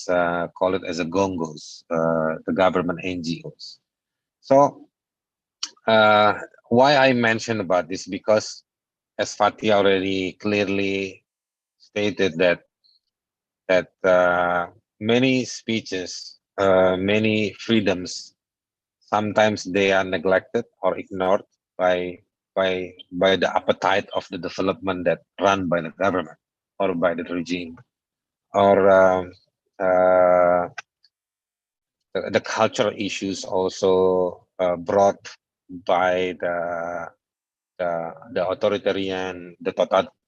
Netherlands call it as a gongos, the government NGOs. So why I mentioned about this, because as Fatih already clearly stated that many speeches, many freedoms, sometimes they are neglected or ignored by by the appetite of the development that run by the government or by the regime, or uh, the cultural issues also brought by the authoritarian, the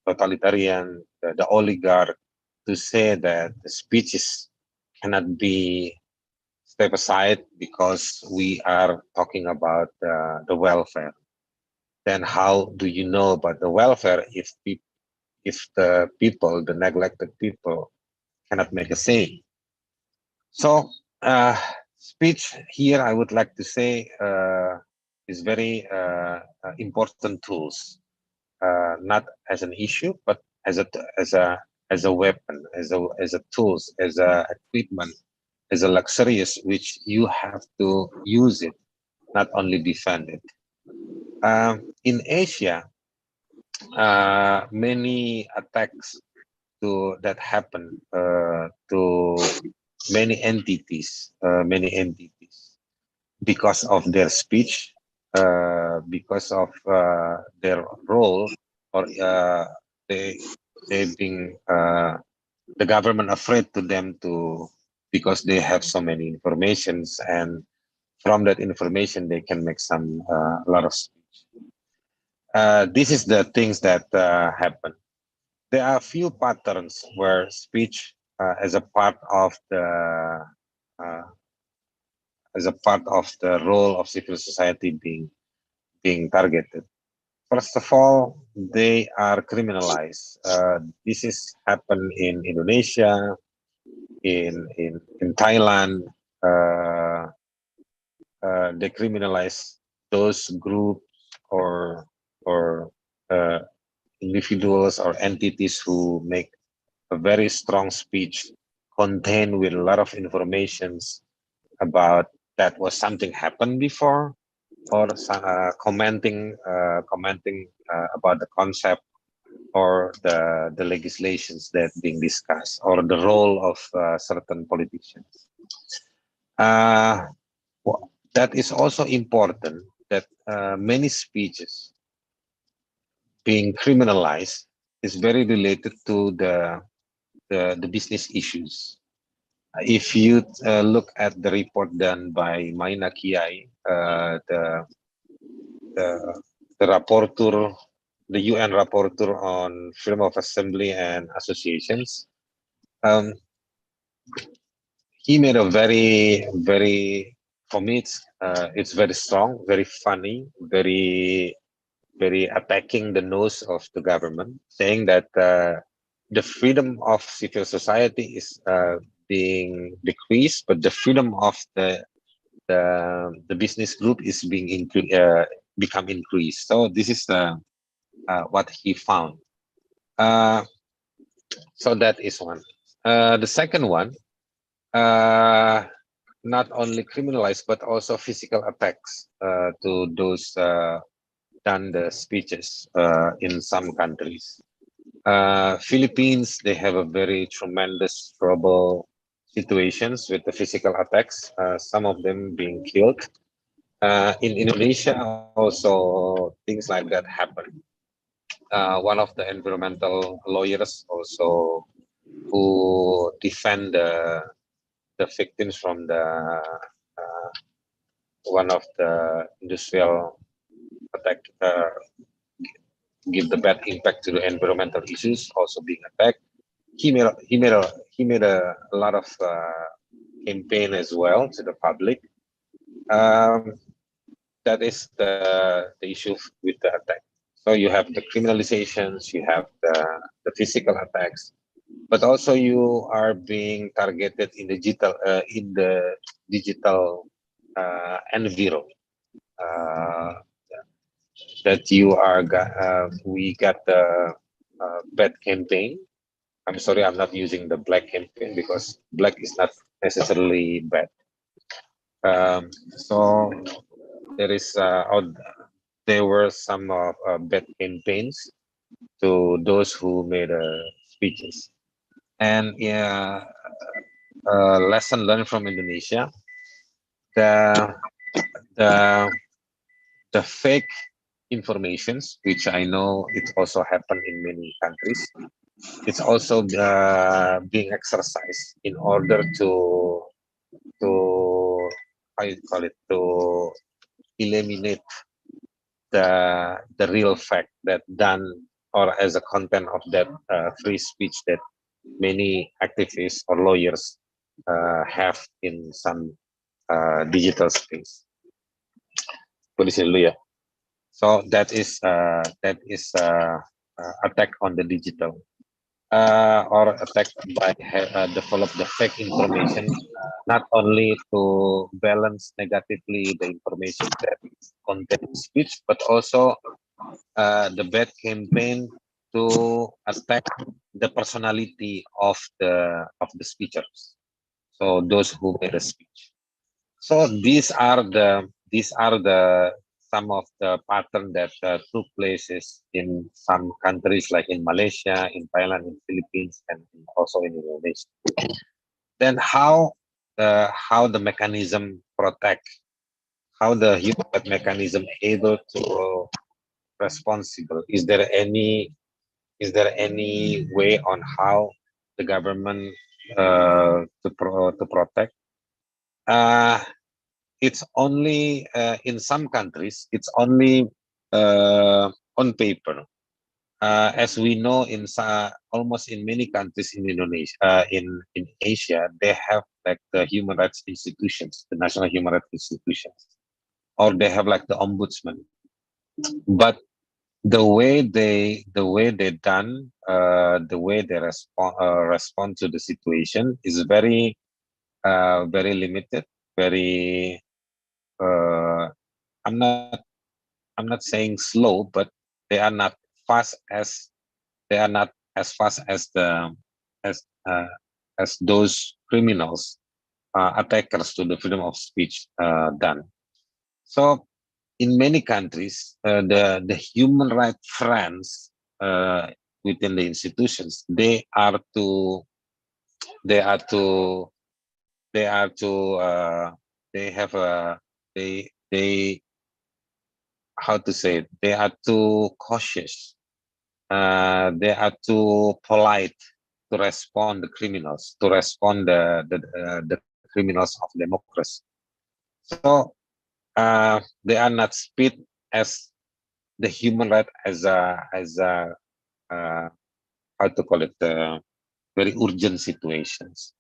totalitarian, the oligarch, to say that the speeches cannot be step aside because we are talking about the welfare. Then how do you know about the welfare if the people, the neglected people, cannot make a say? So speech here, I would like to say, is very important tools, not as an issue, but as a weapon, as a tools, as a equipment, as a luxurious which you have to use it, not only defend it. In Asia, many attacks that happen to many entities because of their speech, because of their role, or they being the government afraid to them to, because they have so many informations, and from that information they can make some a lot of speech. This is the things that happen. There are a few patterns where speech as a part of uh, role of civil society being targeted. First of all, they are criminalized. This is happened in Indonesia, in Thailand. Uh, they criminalize those groups or or uh, individuals or entities who make a very strong speech contained with a lot of informations about that was something happened before, or commenting about the concept or the legislations that being discussed, or the role of certain politicians. Uh, that is also important, that many speeches being criminalized is very related to the business issues. If you look at the report done by Maina Kiai, the, the rapporteur, the UN rapporteur on freedom of assembly and associations, um, he made a for me, it's very strong, very funny, very attacking the nose of the government, saying that the freedom of civil society is being decreased, but the freedom of the business group is being become increased. So this is what he found. Uh, so that is one. The second one, uh, not only criminalized but also physical attacks to those done the speeches in some countries. Philippines, they have a very tremendous trouble situations with the physical attacks, some of them being killed. In Indonesia, also things like that happen. One of the environmental lawyers also who defend the victims from the one of the industrial attack, give the bad impact to the environmental issues also being attacked. He made a lot of campaign as well to the public. Um, that is the issue with the attack. So you have the criminalizations, you have the physical attacks, but also you are being targeted in the digital environment. Uh, that we got the bad campaign I'm sorry, I'm not using the black campaign because black is not necessarily bad. So there is there were some bad campaigns to those who made speeches, and yeah, lesson learned from Indonesia: the the the fake informations, which I know it also happened in many countries. It's also being exercised in order to how you call it, to eliminate the real fact that done or as a content of that free speech that many activists or lawyers have in some digital space. Tulis dulu ya. So that is attack on the digital or attack by develop the fake information, not only to balance negatively the information that contains speech, but also the bad campaign to attack the personality of the speakers. So those who made a speech. So these are the some of the pattern that took places in some countries like in Malaysia, in Thailand, in Philippines, and also in Indonesia. Then how the mechanism protect, how the human mechanism able to responsible? Is there any way on how the government to protect? Uh, it's only in some countries it's only on paper, as we know almost in many countries in Indonesia, in Asia, they have like the human rights institutions, the national human rights institutions, or they have like the ombudsman. But the way they done, the way they respond to the situation is very limited, very uh, I'm not I'm not saying slow, but they are not fast as they are not as fast as uh, as those criminals, attackers to the freedom of speech done. So in many countries, the human rights friends within the institutions, they are to they are to they have a they how to say it, they are too cautious, they are too polite to respond the criminals, to respond the criminals of democracy. So they are not speed as the human right as a uh, how to call it, very urgent situations.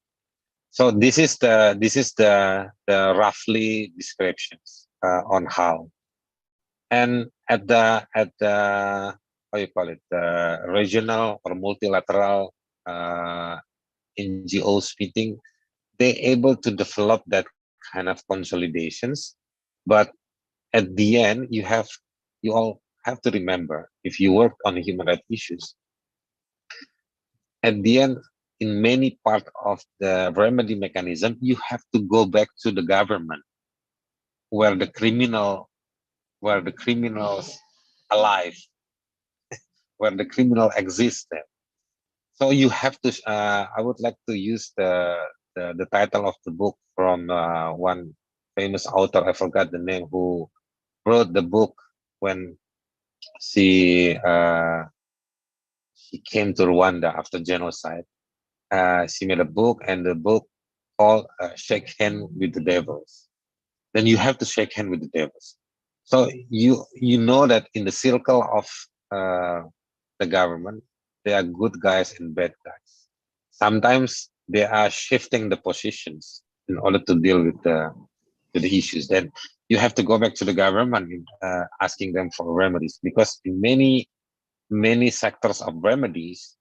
So this is the roughly descriptions on how. And at the how you call it, regional or multilateral NGOs meeting, they able to develop that kind of consolidations. But at the end, you all have to remember, if you work on human rights issues, at the end, in many part of the remedy mechanism, you have to go back to the government where the criminals alive, where the criminal existed. So you have to. I would like to use the title of the book from one famous author. I forgot the name, who wrote the book when she uh, she came to Rwanda after genocide. She made a book, and the book called "Shake Hand with the Devils." Then you have to shake hand with the devils. So you know that in the circle of the government, there are good guys and bad guys. Sometimes they are shifting the positions in order to deal with the issues. Then you have to go back to the government, asking them for remedies, because in many sectors of remedies,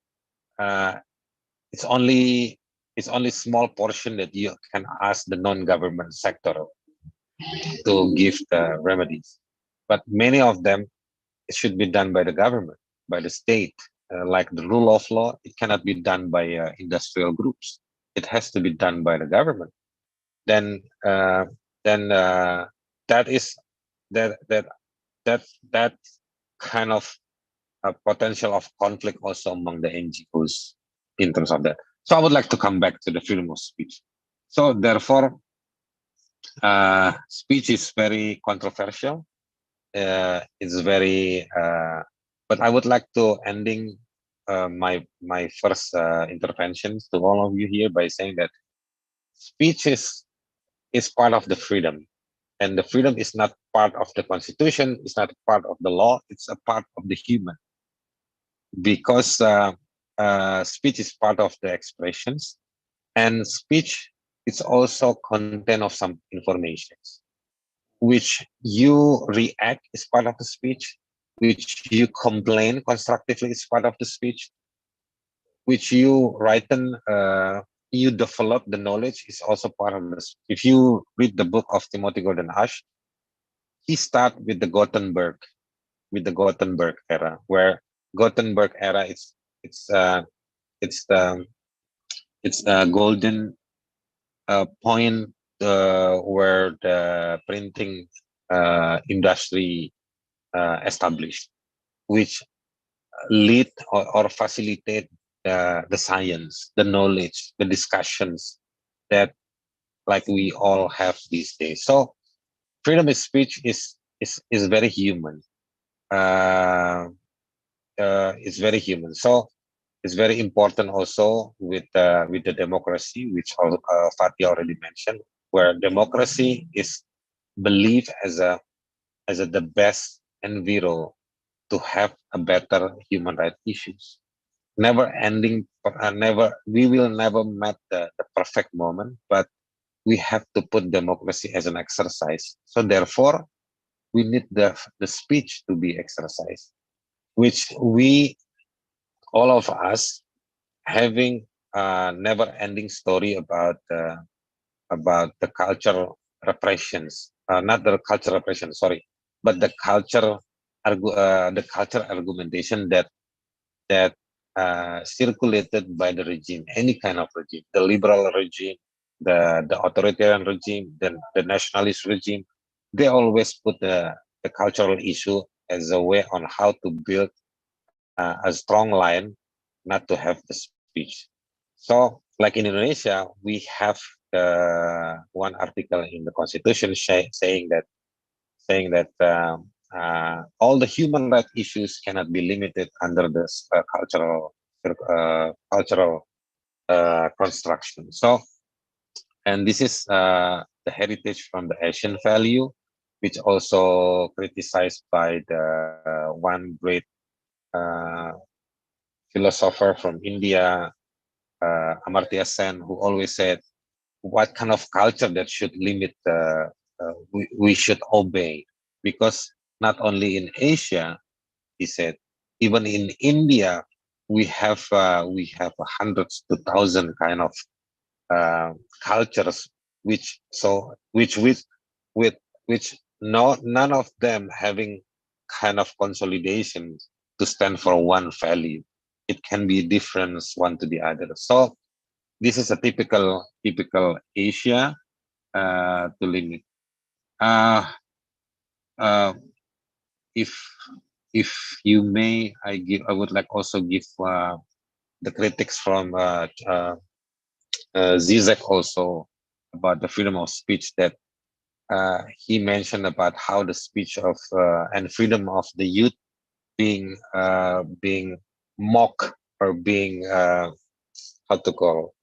uh, it's only it's only small portion that you can ask the non-government sector to give the remedies. But many of them, it should be done by the government, by the state, like the rule of law, it cannot be done by industrial groups. It has to be done by the government. Then that is that that that kind of potential of conflict also among the NGOs in terms of that. So I would like to come back to the freedom of speech. So therefore, speech is very controversial. It's very, but I would like to ending my first interventions to all of you here by saying that speech is part of the freedom, and the freedom is not part of the constitution. It's not part of the law. It's a part of the human, because speech is part of the expressions, and speech is also content of some informations, which you react is part of the speech, which you complain constructively is part of the speech, which you write and you develop the knowledge is also part of this. If you read the book of Timothy Gordon Ash, he start with the Gutenberg era, where Gutenberg era it's the it's a golden point where the printing industry established, which lead or facilitate the science, the knowledge, the discussions that like we all have these days. So freedom of speech is very human. It's very human. So it's very important also with the democracy, which Fatih already mentioned, where democracy is believed as the best enviro to have a better human rights issues. Never ending, we will never meet the perfect moment, but we have to put democracy as an exercise. So therefore, we need the speech to be exercised, which we, all of us, having a never-ending story about the cultural repressions, not the cultural repression, sorry, but the the cultural argumentation that circulated by the regime, any kind of regime, the liberal regime, the authoritarian regime, the nationalist regime, they always put the cultural issue as a way on how to build a strong line, not to have the speech. So, like in Indonesia, we have one article in the constitution saying that all the human rights issues cannot be limited under this cultural construction. So, and this is the heritage from the Asian value, which also criticized by the one great uh, philosopher from India, Amartya Sen, who always said, what kind of culture that should limit, we should obey, because not only in Asia, he said, even in India, we have hundreds to thousand kind of cultures, with which none of them having kind of consolidation to stand for one value. It can be different one to the other. So this is a typical Asia to limit. Uh, uh, if if you may, I would like also give the critics from Zizek also about the freedom of speech, that he mentioned about how the speech of and freedom of the youth being mocked, or being how to call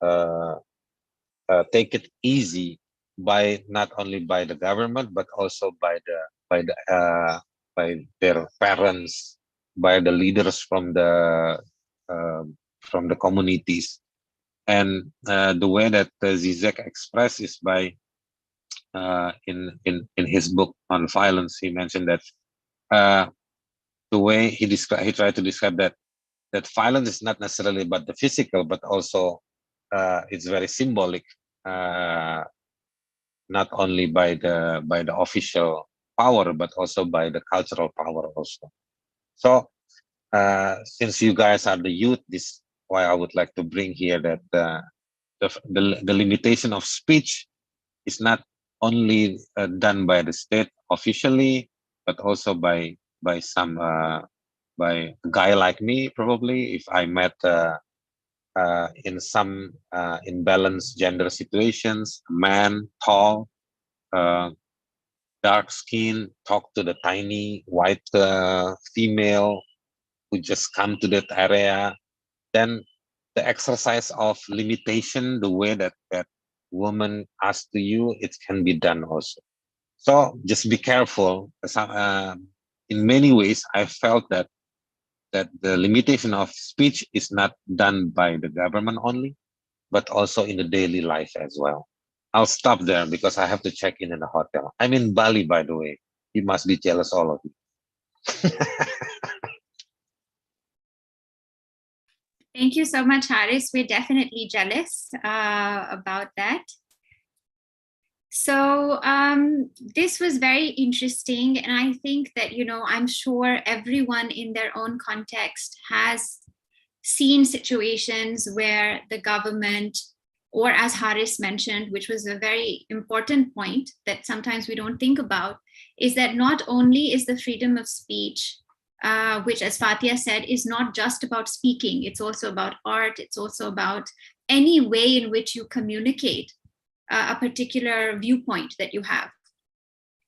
take it easy by not only by the government, but also by the by their parents, by the leaders uh, from the communities. And the way that Zizek expressed is by in his book on violence, he mentioned that the way he tried to describe that violence is not necessarily about the physical, but also it's very symbolic, not only by the official power, but also by the cultural power also. So since you guys are the youth, this why I would like to bring here that the limitation of speech is not only done by the state officially, but also by some by a guy like me, probably if I met in some imbalanced gender situations, a man, tall, uh, dark skin, talk to the tiny white female who just come to that area, then the exercise of limitation, the way that woman asks to you, it can be done also. So just be careful. In many ways, I felt that the limitation of speech is not done by the government only, but also in the daily life as well. I'll stop there because I have to check in the hotel. I'm in Bali, by the way. You must be jealous, all of you. Thank you so much, Haris. We're definitely jealous about that. So this was very interesting. And I think that, I'm sure everyone in their own context has seen situations where the government, or as Haris mentioned, which was a very important point that sometimes we don't think about, is that not only is the freedom of speech, which, as Fatia said, is not just about speaking, it's also about art, it's also about any way in which you communicate a particular viewpoint that you have,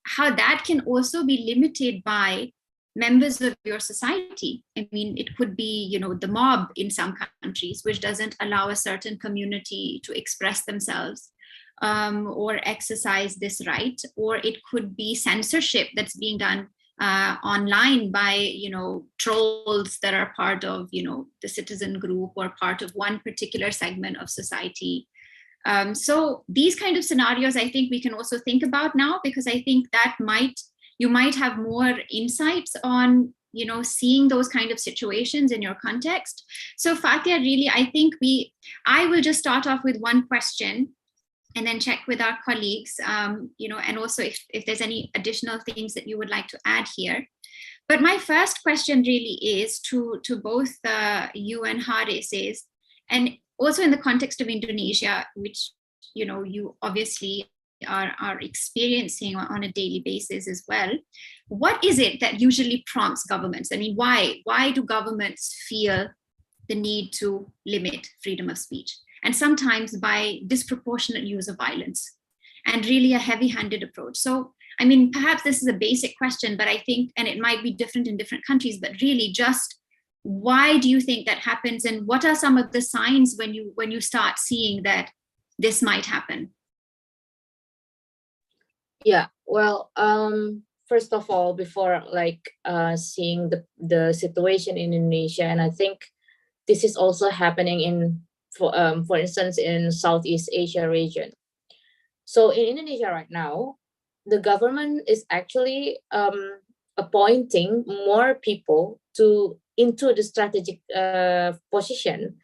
how that can also be limited by members of your society. I mean, it could be, the mob in some countries, which doesn't allow a certain community to express themselves or exercise this right, or it could be censorship that's being done online by, trolls that are part of, the citizen group or part of one particular segment of society. So these kind of scenarios, I think we can also think about now, because I think that you might have more insights on, seeing those kind of situations in your context. So Fatia, really, I think I will just start off with one question and then check with our colleagues, and also if there's any additional things that you would like to add here. But my first question really is to both you and Haris is, and also in the context of Indonesia, which you obviously are experiencing on a daily basis as well. What is it that usually prompts governments? I mean, why do governments feel the need to limit freedom of speech? And sometimes by disproportionate use of violence and really a heavy-handed approach. So, I mean, perhaps this is a basic question, but I think, and it might be different in different countries, but really just why do you think that happens, and what are some of the signs when you start seeing that this might happen? Yeah, well, first of all, before seeing the situation in Indonesia, and I think this is also happening for instance, in Southeast Asia region. So in Indonesia right now, the government is actually appointing more people into the strategic position,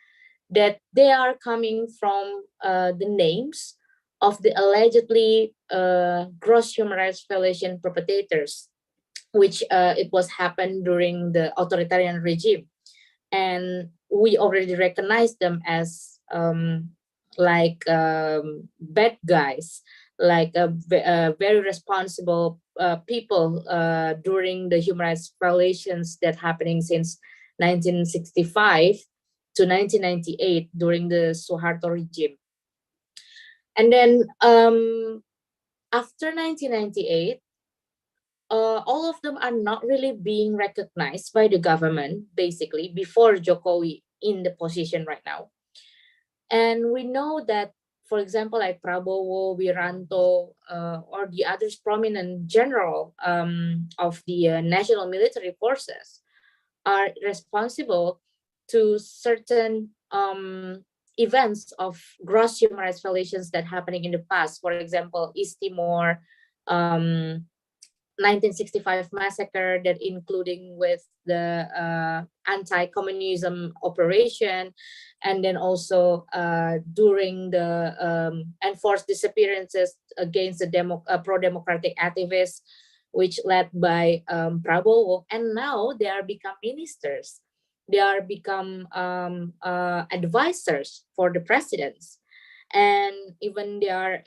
that they are coming from the names of the allegedly gross human rights violation perpetrators, which it was happened during the authoritarian regime. And we already recognize them as bad guys, very responsible people during the human rights violations that happening since 1965 to 1998 during the Suharto regime. And then after 1998, all of them are not really being recognized by the government, basically, before Jokowi in the position right now. And we know that, for example, like Prabowo, Wiranto, or the others prominent general of the national military forces are responsible to certain events of gross human rights violations that happening in the past. For example, East Timor, 1965 massacre, that including with the anti-communism operation, and then also during the enforced disappearances against the pro-democratic activists, which led by Prabowo, and now they are become ministers. They are become advisors for the presidents, and even they are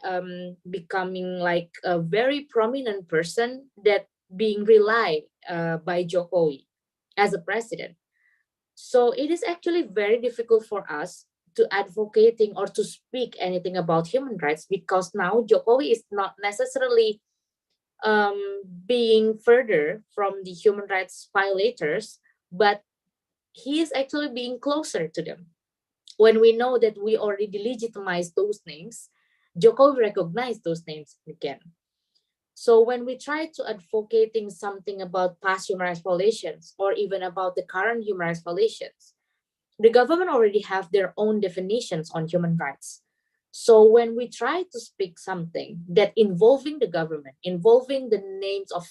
becoming like a very prominent person that being relied by Jokowi as a president. So it is actually very difficult for us to advocating or to speak anything about human rights, because now Jokowi is not necessarily being further from the human rights violators, but he is actually being closer to them. When we know that we already delegitimized those names, Jokowi recognized those names again. So when we try to advocating something about past human rights violations or even about the current human rights violations, the government already have their own definitions on human rights. So when we try to speak something that involving the government, involving the names of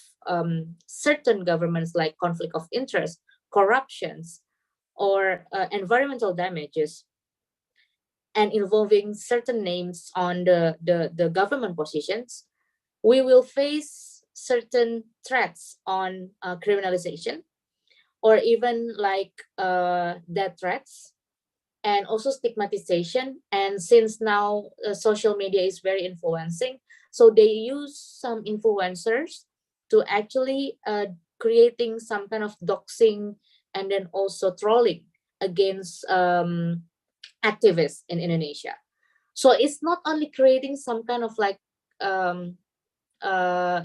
certain governments like conflict of interest, corruptions, or environmental damages, and involving certain names on the government positions, we will face certain threats on criminalization, or even like death threats, and also stigmatization. And since now social media is very influencing, so they use some influencers to actually creating some kind of doxing and then also trolling against activists in Indonesia. So it's not only creating some kind of like um,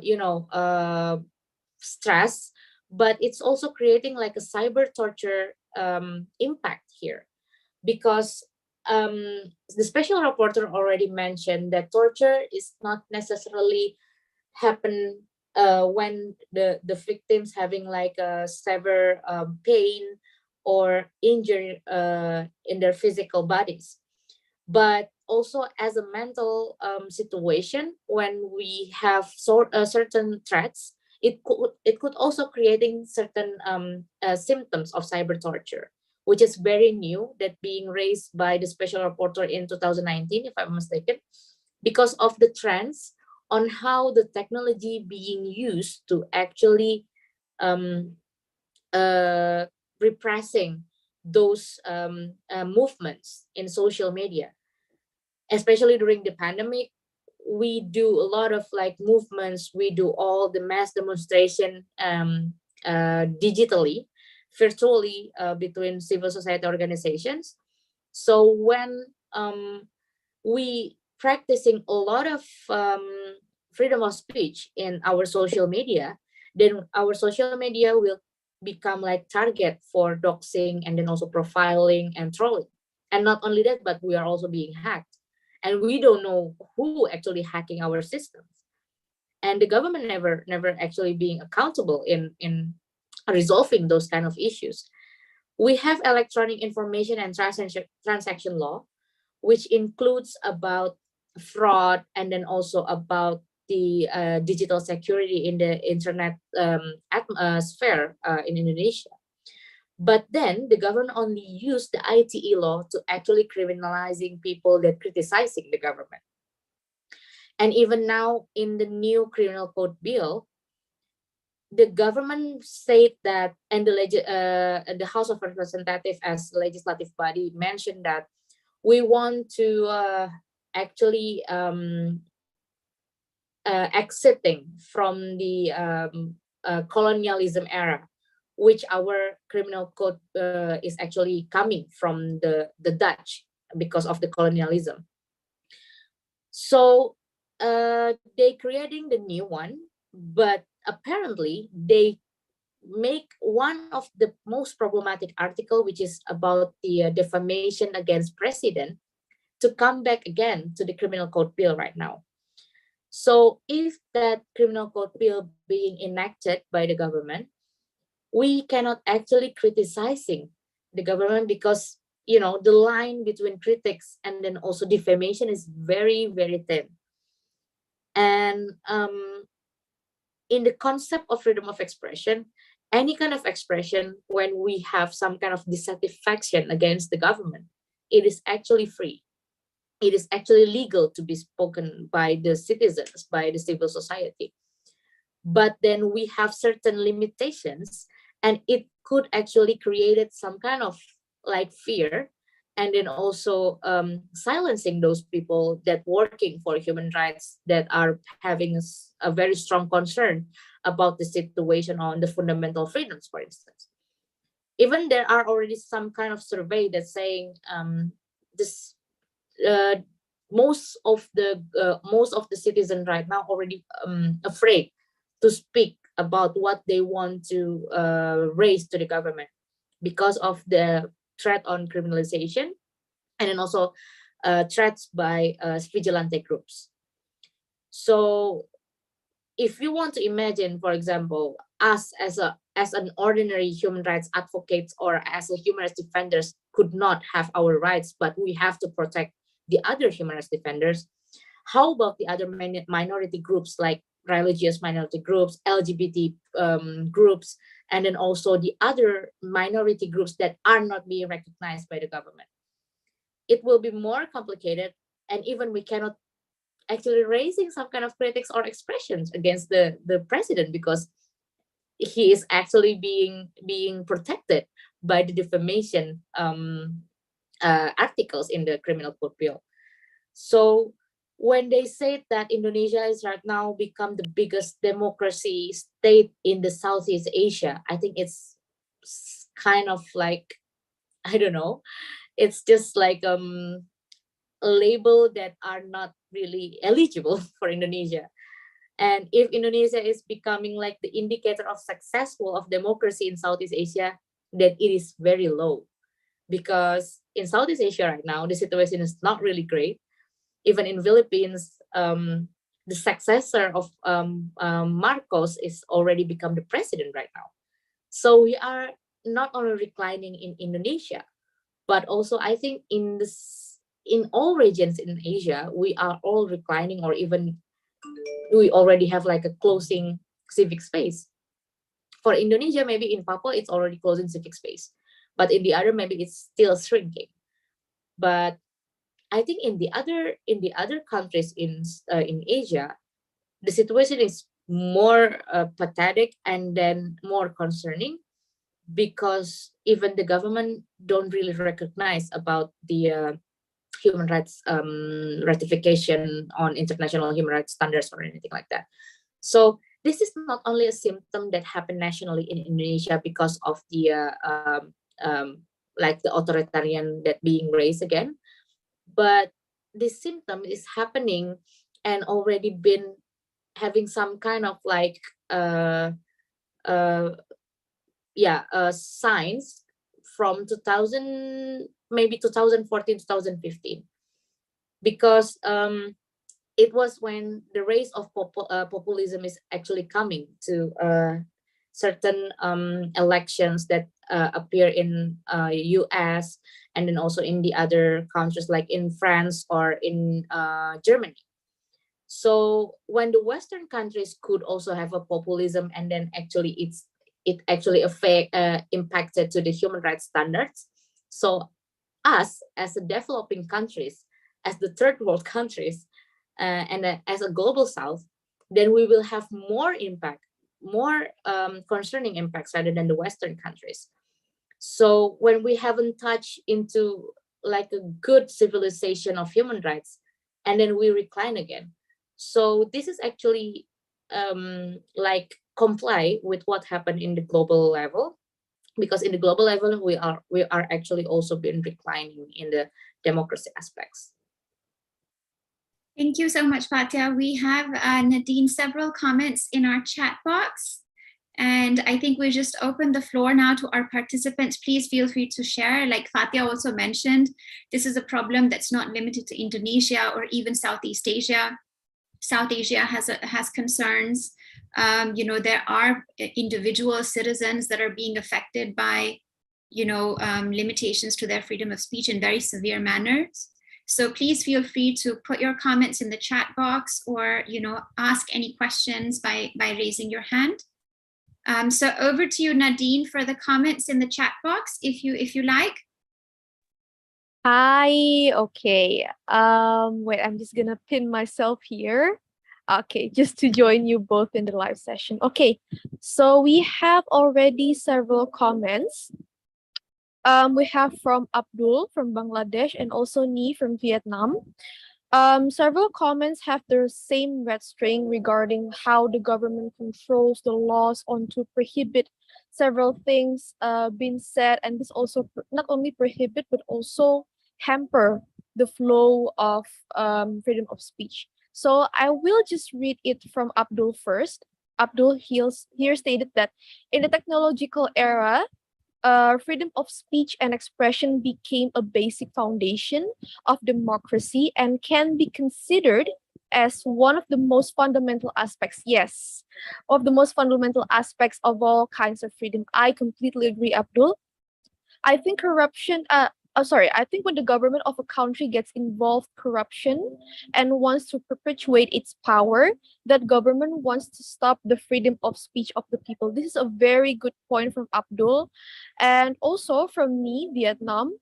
you know, stress, but it's also creating like a cyber torture impact here, because the special reporter already mentioned that torture is not necessarily happen when the victims having like a severe pain or injury in their physical bodies, but also as a mental situation. When we have certain threats, it could also creating certain symptoms of cyber torture, which is very new, that being raised by the special reporter in 2019, if I'm mistaken, because of the trends on how the technology being used to actually um, repressing those movements in social media. Especially during the pandemic, we do a lot of like movements, we do all the mass demonstration digitally, virtually, between civil society organizations. So when we practicing a lot of freedom of speech in our social media, then our social media will become like target for doxing and then also profiling and trolling. And not only that, but we are also being hacked, and we don't know who actually hacking our systems. And the government never actually being accountable in resolving those kind of issues. We have electronic information and transaction law, which includes about fraud and then also about the digital security in the internet sphere in Indonesia. But then the government only used the ITE law to actually criminalizing people that criticizing the government. And even now in the new criminal code bill, the government said that, and the House of Representatives as legislative body mentioned that we want to actually exiting from the colonialism era, which our criminal code is actually coming from the Dutch because of the colonialism. So they creating the new one, but apparently they make one of the most problematic article, which is about the defamation against president, to come back again to the criminal code bill right now. So if that criminal code bill being enacted by the government, we cannot actually criticizing the government, because the line between critics and then also defamation is very, very thin. And in the concept of freedom of expression, any kind of expression, when we have some kind of dissatisfaction against the government, it is actually free. It is actually legal to be spoken by the citizens, by the civil society. But then we have certain limitations, and it could actually created some kind of like fear, and then also silencing those people that working for human rights, that are having a very strong concern about the situation on the fundamental freedoms, for instance. Even there are already some kind of survey that's saying this most of the citizens right now already afraid to speak about what they want to raise to the government because of the threat on criminalization, and then also threats by vigilante groups. So if you want to imagine, for example, us as an ordinary human rights advocates or as a human rights defenders could not have our rights, but we have to protect the other human rights defenders. How about the other minority groups like religious minority groups, LGBT groups, and then also the other minority groups that are not being recognized by the government? It will be more complicated, and even we cannot actually raising some kind of critics or expressions against the president, because he is actually being protected by the defamation articles in the criminal code bill. So when they say that Indonesia is right now become the biggest democracy state in the Southeast Asia, I think it's kind of like, I don't know, it's just like a label that are not really eligible for Indonesia. And if Indonesia is becoming like the indicator of successful of democracy in Southeast Asia, then it is very low, because in Southeast Asia right now the situation is not really great. Even in Philippines, the successor of Marcos is already become the president right now. So we are not only reclining in Indonesia, but also I think in all regions in Asia, we are all reclining, or even we already have like a closing civic space. For Indonesia, maybe in Papua, it's already closing civic space, but in the other, maybe it's still shrinking. But I think in the other countries in Asia, the situation is more pathetic and then more concerning, because even the government don't really recognize about the human rights ratification on international human rights standards or anything like that. So this is not only a symptom that happened nationally in Indonesia because of the like the authoritarian that being raised again, but this symptom is happening and already been having some kind of like signs from 2000, maybe 2014, 2015, because it was when the rise of populism is actually coming to certain elections that appear in US, and then also in the other countries like in France or in Germany. So when the Western countries could also have a populism, and then actually it actually impacted to the human rights standards. So us as a developing countries, as the third world countries, and as a global South, then we will have more impact, more concerning impacts rather than the Western countries. So when we haven't touched into like a good civilization of human rights, and then we recline again. So this is actually like comply with what happened in the global level, because in the global level we are actually also been reclining in the democracy aspects. Thank you so much, Fatia. We have Nadine several comments in our chat box, and I think we just open the floor now to our participants. Please feel free to share. Like Fatia also mentioned, this is a problem that's not limited to Indonesia or even Southeast Asia. South Asia has concerns. There are individual citizens that are being affected by, limitations to their freedom of speech in very severe manners. So please feel free to put your comments in the chat box, or, ask any questions by raising your hand. So over to you, Nadine, for the comments in the chat box, if you like. Hi, okay. Wait, I'm just gonna pin myself here. Okay, just to join you both in the live session. Okay, so we have already several comments. We have from Abdul from Bangladesh and also Ni from Vietnam. Several comments have the same red string regarding how the government controls the laws on to prohibit several things being said, and this also not only prohibit but also hamper the flow of freedom of speech. So I will just read it from Abdul first. Abdul here stated that in the technological era, freedom of speech and expression became a basic foundation of democracy and can be considered as one of the most fundamental aspects, yes, of the most fundamental aspects of all kinds of freedom. I completely agree, Abdul. I think I think when the government of a country gets involved corruption and wants to perpetuate its power, that government wants to stop the freedom of speech of the people. This is a very good point from Abdul. And also from me, Vietnam.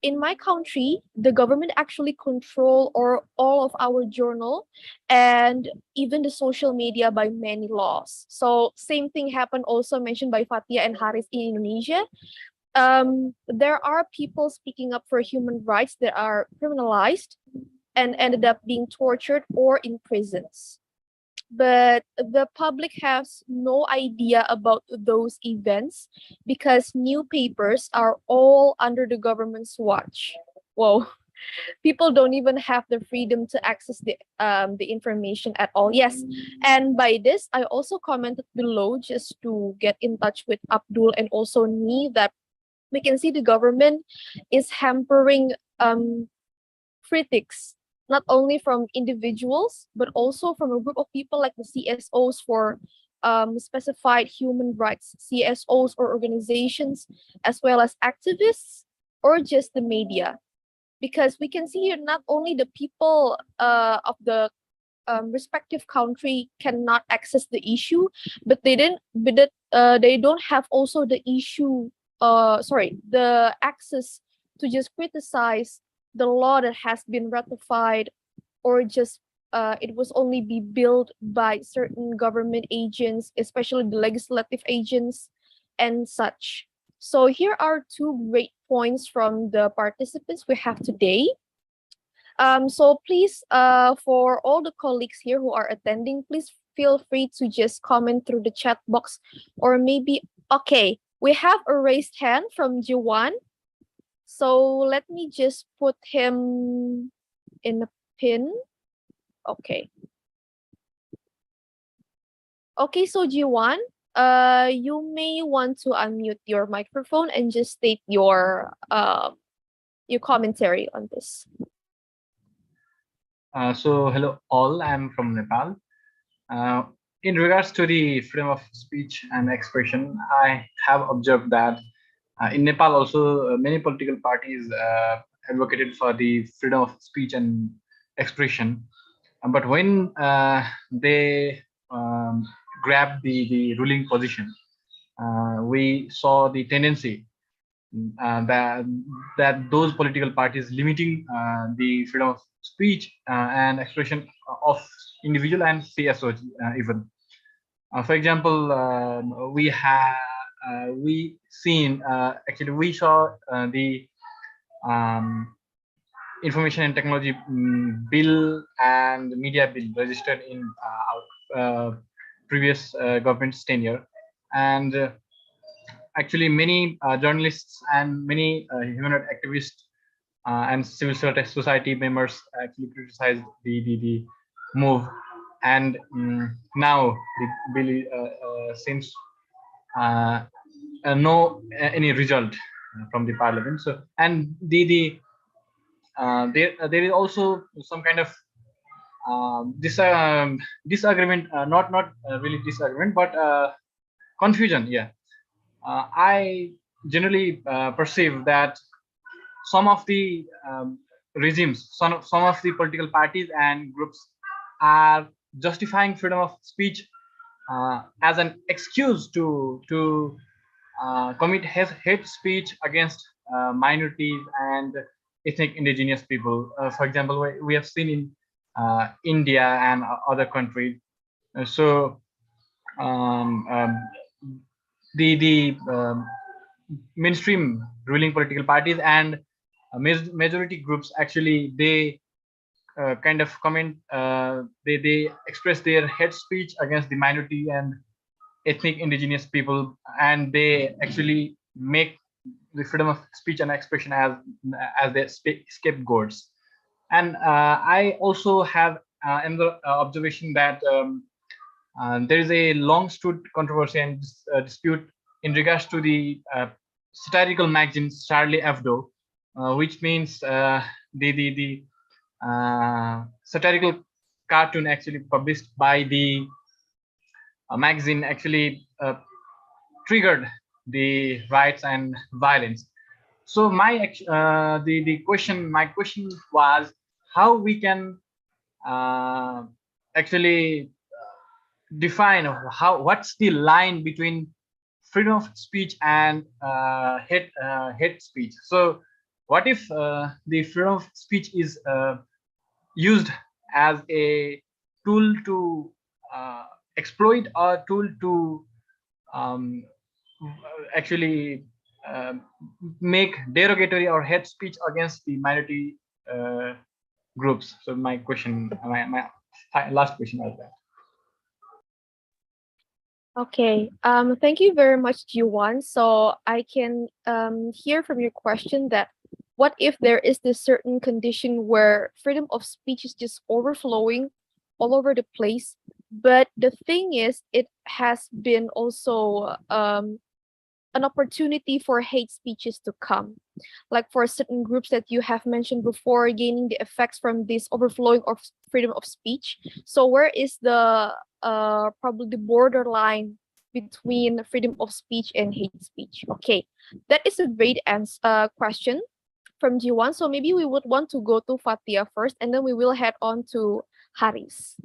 In my country, the government actually control or all of our journal and even the social media by many laws. So same thing happened also mentioned by Fatia and Haris in Indonesia. There are people speaking up for human rights that are criminalized and ended up being tortured or in prisons. But the public has no idea about those events because newspapers are all under the government's watch. Whoa. People don't even have the freedom to access the information at all. Yes, and by this, I also commented below just to get in touch with Abdul and also me that we can see the government is hampering critics, not only from individuals, but also from a group of people like the CSOs for specified human rights, CSOs or organizations, as well as activists or just the media. Because we can see here not only the people of the respective country cannot access the issue, but they don't have also the issue the access to just criticize the law that has been ratified or just it was only be built by certain government agents, especially the legislative agents and such. So here are two great points from the participants we have today. So please, for all the colleagues here who are attending, please feel free to just comment through the chat box or maybe, okay, we have a raised hand from Jiwan. So let me just put him in a pin. Okay. Okay, so Jiwan, you may want to unmute your microphone and just state your commentary on this. So hello all, I'm from Nepal. In regards to the freedom of speech and expression, I have observed that in Nepal also many political parties advocated for the freedom of speech and expression. But when they grabbed the ruling position, we saw the tendency that those political parties limiting the freedom of speech and expression of individual and CSOs even. For example, we saw the information and technology bill and media bill registered in our previous government's tenure, and actually many journalists and many human rights activists and civil society members actually criticized the move, and now the bill seems no any result from the parliament. So, and there is also some kind of disagreement, not really disagreement, but confusion. Yeah, I generally perceive that some of the regimes, some of the political parties and groups are justifying freedom of speech as an excuse to commit hate speech against minorities and ethnic indigenous people. For example, we have seen in India and other countries. So the mainstream ruling political parties and majority groups actually they kind of comment, they express their hate speech against the minority and ethnic indigenous people, and they actually make the freedom of speech and expression as their scapegoats. And I also have another observation that there is a long-stood controversy and dispute in regards to the satirical magazine Charlie Hebdo, which means the satirical cartoon actually published by the magazine actually triggered the riots and violence. So my question was how we can actually define what's the line between freedom of speech and hate speech. So what if the freedom of speech is used as a tool to exploit, or tool to actually make derogatory or hate speech against the minority groups? So my question, my last question was that. Okay, thank you very much, Jiwan. So I can hear from your question that what if there is this certain condition where freedom of speech is just overflowing all over the place, but the thing is, it has been also an opportunity for hate speeches to come, like for certain groups that you have mentioned before, gaining the effects from this overflowing of freedom of speech. So where is the probably the borderline between freedom of speech and hate speech? Okay, that is a great question from Jiwan. So maybe we would want to go to Fatia first, and then we will head on to Haris.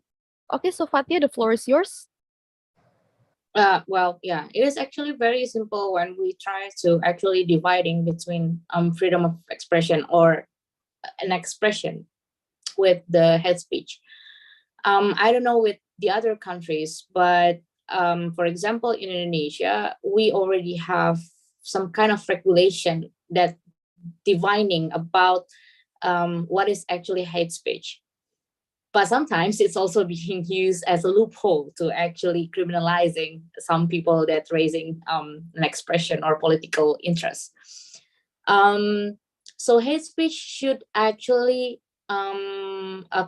Okay, so Fatia, the floor is yours. Well, yeah, it is actually very simple when we try to actually dividing between freedom of expression or an expression with the hate speech. I don't know with the other countries, but for example, in Indonesia, we already have some kind of regulation that dividing about what is actually hate speech. But sometimes it's also being used as a loophole to actually criminalizing some people that raising an expression or political interest. So hate speech should actually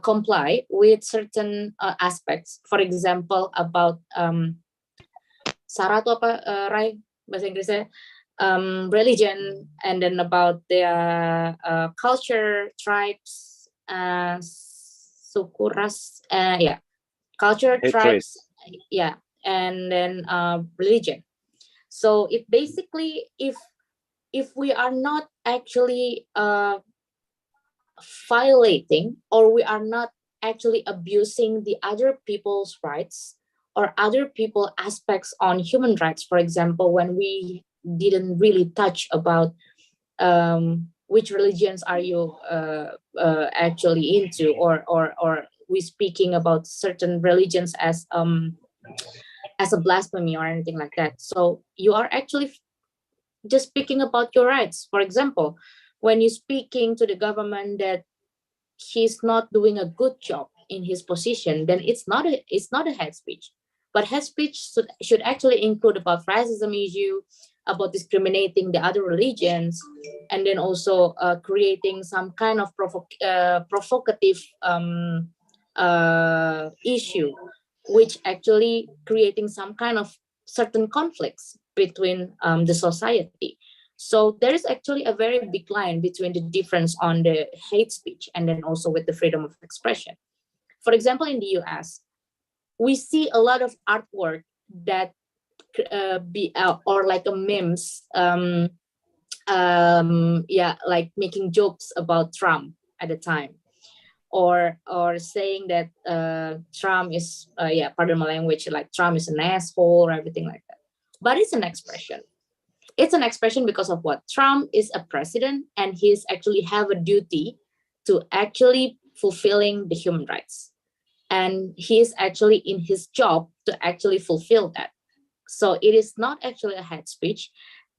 comply with certain aspects. For example, about sara atau apa, Rai, bahasa Inggrisnya, religion, and then about their culture, tribes, suku, ras, yeah, culture, tribes, yeah, and then religion. So it basically, if we are not actually violating, or we are not actually abusing the other people's rights or other people aspects on human rights, for example, when we didn't really touch about which religions are you actually into, or we speaking about certain religions as a blasphemy or anything like that. So you are actually just speaking about your rights. For example, when you're speaking to the government that he's not doing a good job in his position, then it's not a hate speech. But hate speech should actually include about racism issue, about discriminating the other religions, and then also creating some kind of provocative issue, which actually creating some kind of certain conflicts between the society. So there is actually a very big line between the difference on the hate speech and then also with the freedom of expression. For example, in the US, we see a lot of artwork that be or like a memes, yeah, like making jokes about Trump at the time, or saying that Trump is yeah, pardon my language, like Trump is an asshole or everything like that. But it's an expression. It's an expression because of what? Trump is a president, and he's actually have a duty to actually fulfilling the human rights. And he is actually in his job to actually fulfill that. So it is not actually a hate speech.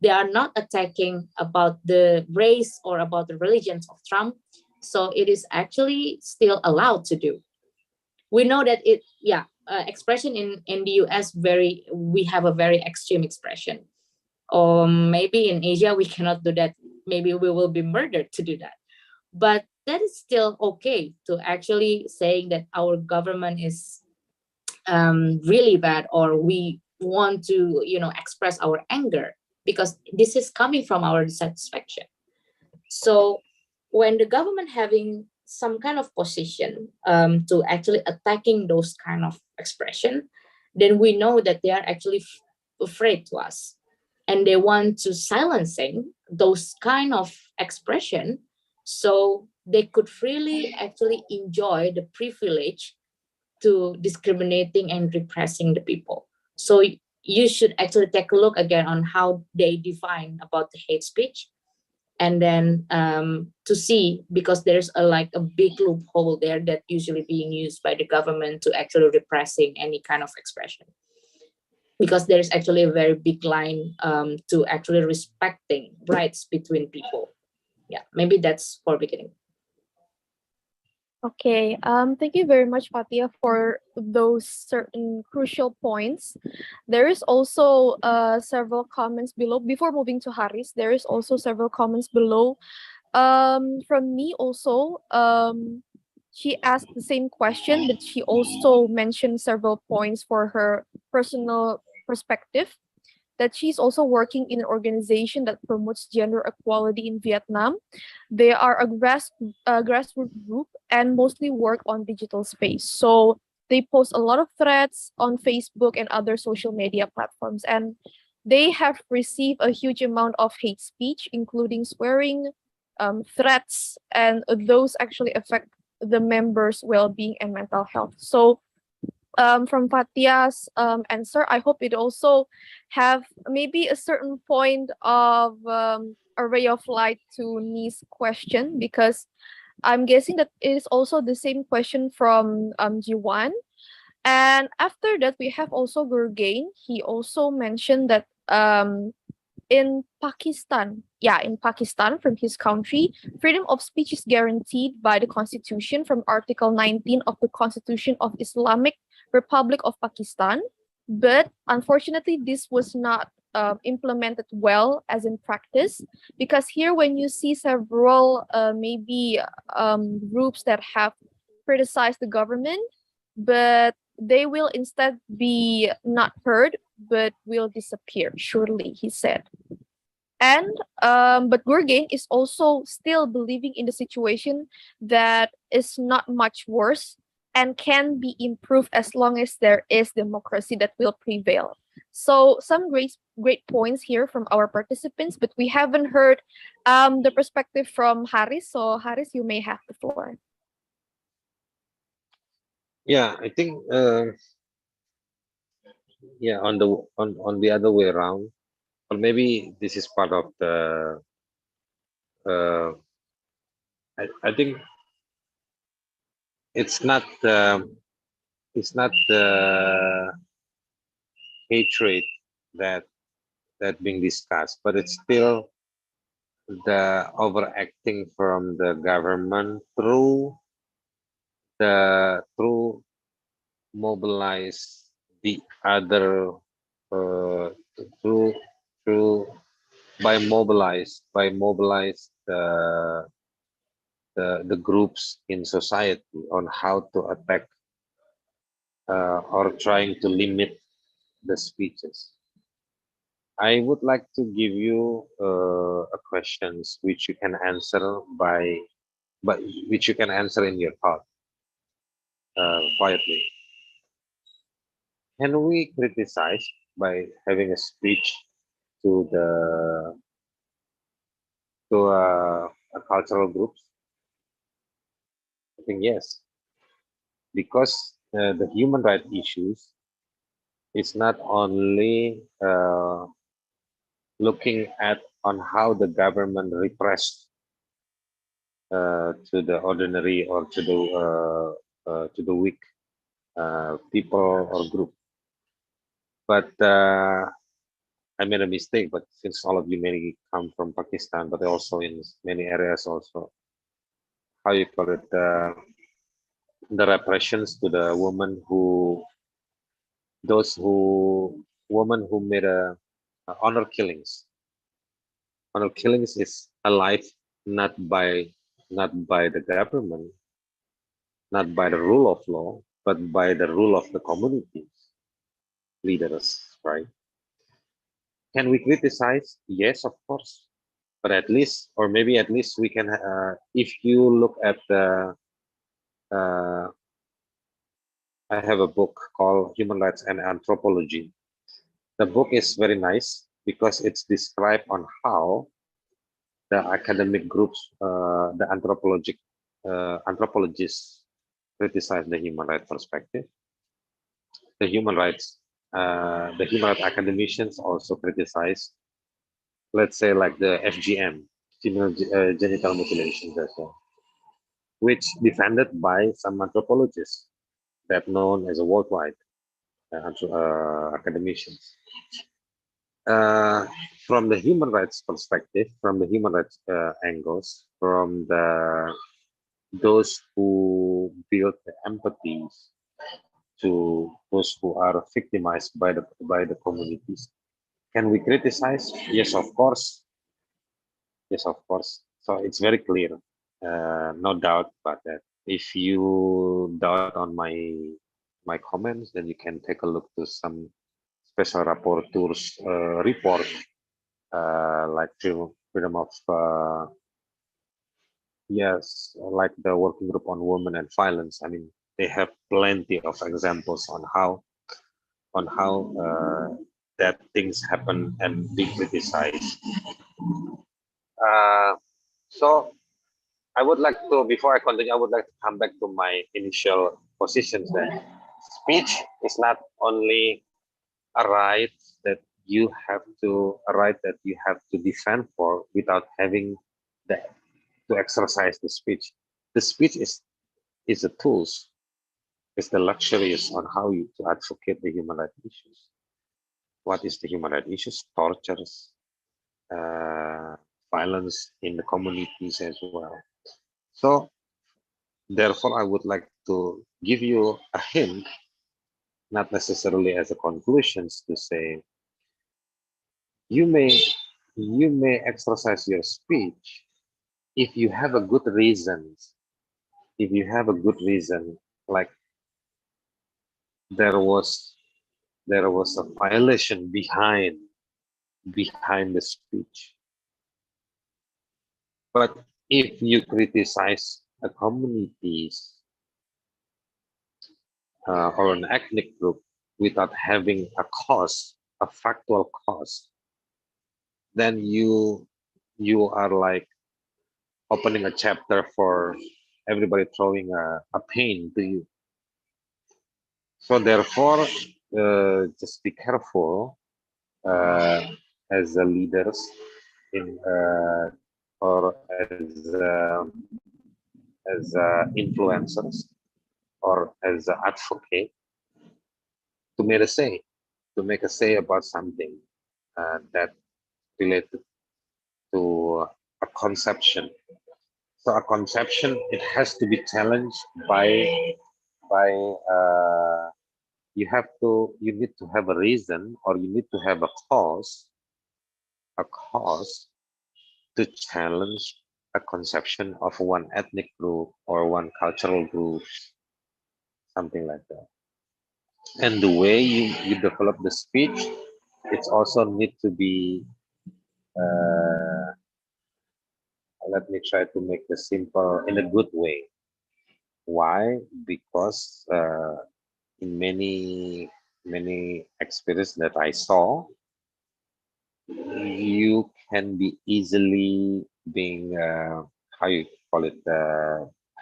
They are not attacking about the race or about the religions of Trump. So it is actually still allowed to do. We know that expression in the US, we have a very extreme expression. Or maybe in Asia we cannot do that. Maybe we will be murdered to do that. But that is still okay to actually saying that our government is really bad, or we want to express our anger because this is coming from our dissatisfaction. So when the government having some kind of position to actually attacking those kind of expression, then we know that they are actually afraid to us, and they want to silencing those kind of expression, so they could freely actually enjoy the privilege to discriminating and repressing the people. So you should actually take a look again on how they define about the hate speech, and then to see, because there's a big loophole there that usually being used by the government to actually repressing any kind of expression, because there's actually a very big line to actually respecting rights between people. Yeah, maybe that's for beginning. Okay, thank you very much, Fatia, for those certain crucial points. There is also several comments below. Before moving to Haris, there is also several comments below. From me also, she asked the same question, but she also mentioned several points for her personal perspective, that she's also working in an organization that promotes gender equality in Vietnam. They are a grassroots group and mostly work on digital space. So they post a lot of threads on Facebook and other social media platforms. And they have received a huge amount of hate speech, including swearing, threats, and those actually affect the members' well-being and mental health. So from Fatia's answer, I hope it also have maybe a certain point of a ray of light to Ni's question, because I'm guessing that it is also the same question from Jiwan. And after that, we have also Gurgain. He also mentioned that in Pakistan, from his country, freedom of speech is guaranteed by the Constitution from Article 19 of the Constitution of Islamic Republic of Pakistan. But unfortunately, this was not implemented well as in practice, because here when you see several groups that have criticized the government, but they will instead be not heard, but will disappear, surely, he said. And but Gurgain is also still believing in the situation that is not much worse and can be improved as long as there is democracy that will prevail. So some great points here from our participants, but we haven't heard the perspective from Haris. So Haris, you may have the floor. Yeah, I think on the other way around, or maybe this is part of the I think it's not the hatred that being discussed, but it's still the overacting from the government through mobilize the other through by mobilize the groups in society on how to attack or trying to limit the speeches. I would like to give you a questions which you can answer which you can answer in your thought quietly. Can we criticize by having a speech to a cultural groups? I think yes, because the human rights issues is not only looking at on how the government repressed to the ordinary or to the weak people or group. But I made a mistake. But since all of you may come from Pakistan, but also in many areas also, how you call it, the repressions to the woman who, those who, women who made a honor killings. Honor killings is a life not by the government, not by the rule of law, but by the rule of the community leaders, right? Can we criticize? Yes, of course. But at least, or maybe at least we can, if you look at the, I have a book called Human Rights and Anthropology. The book is very nice because it's described on how the academic groups, the anthropologists criticize the human rights perspective. The human rights academicians also criticize, let's say, like the FGM, genital mutilation, as well, which defended by some anthropologists that known as a worldwide academicians. From the human rights perspective, from the human rights angles, from those who build the empathy to those who are victimized by the communities, can we criticize? Yes, of course. Yes, of course. So it's very clear, no doubt about that. If you doubt on my comments, then you can take a look to some special rapporteurs report, like freedom of, yes, like the working group on women and violence. I mean, they have plenty of examples on how that things happen and be criticized. So I would like to, before I continue, I would like to come back to my initial positions that speech is not only a right that you have to, defend for without having that to exercise the speech. The speech is a tools, it's the luxuries on how you to advocate the human rights issues. What is the human rights issues? Tortures, violence in the communities as well. So therefore, I would like to give you a hint, not necessarily as a conclusions, to say you may exercise your speech if you have a good reason. If you have a good reason, like there was a violation behind the speech. But if you criticize a communities or an ethnic group without having a cause, a factual cause, then you are like opening a chapter for everybody throwing a pain to you. So therefore, just be careful as the leaders in or as influencers or as an advocate to make a say about something that related to a conception. So a conception, it has to be challenged by you need to have a reason, or you need to have a cause to challenge a conception of one ethnic group or one cultural group, something like that. And the way you develop the speech, it's also need to be, let me try to make this simple in a good way. Why? Because in many experiences that I saw, you can be easily being how you call it,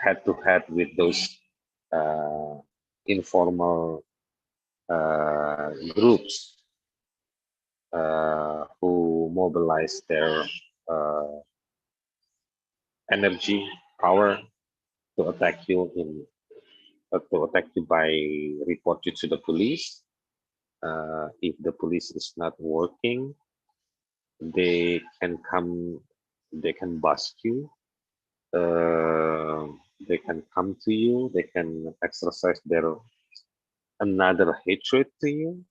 head to head with those informal groups who mobilize their energy power to attack you by report you to the police. If the police is not working, they can bust you. They can come to you. They can exercise another hatred to you,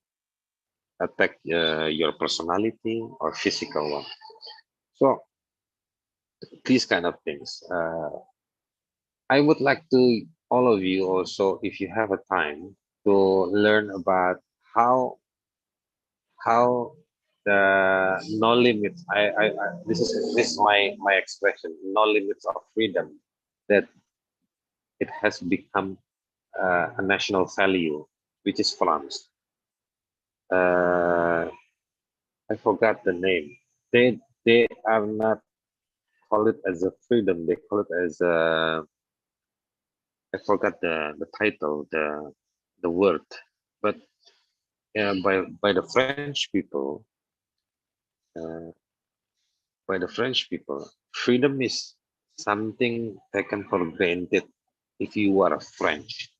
attack your personality or physical one. So these kind of things. I would like to all of you also, if you have a time, to learn about how the no limits. This is my expression. No limits of freedom. That it has become a national value, which is France. I forgot the name. They are not call it as a freedom. They call it as a. I forgot the title, the word, but by the French people, uh, freedom is something taken for granted if you are a French,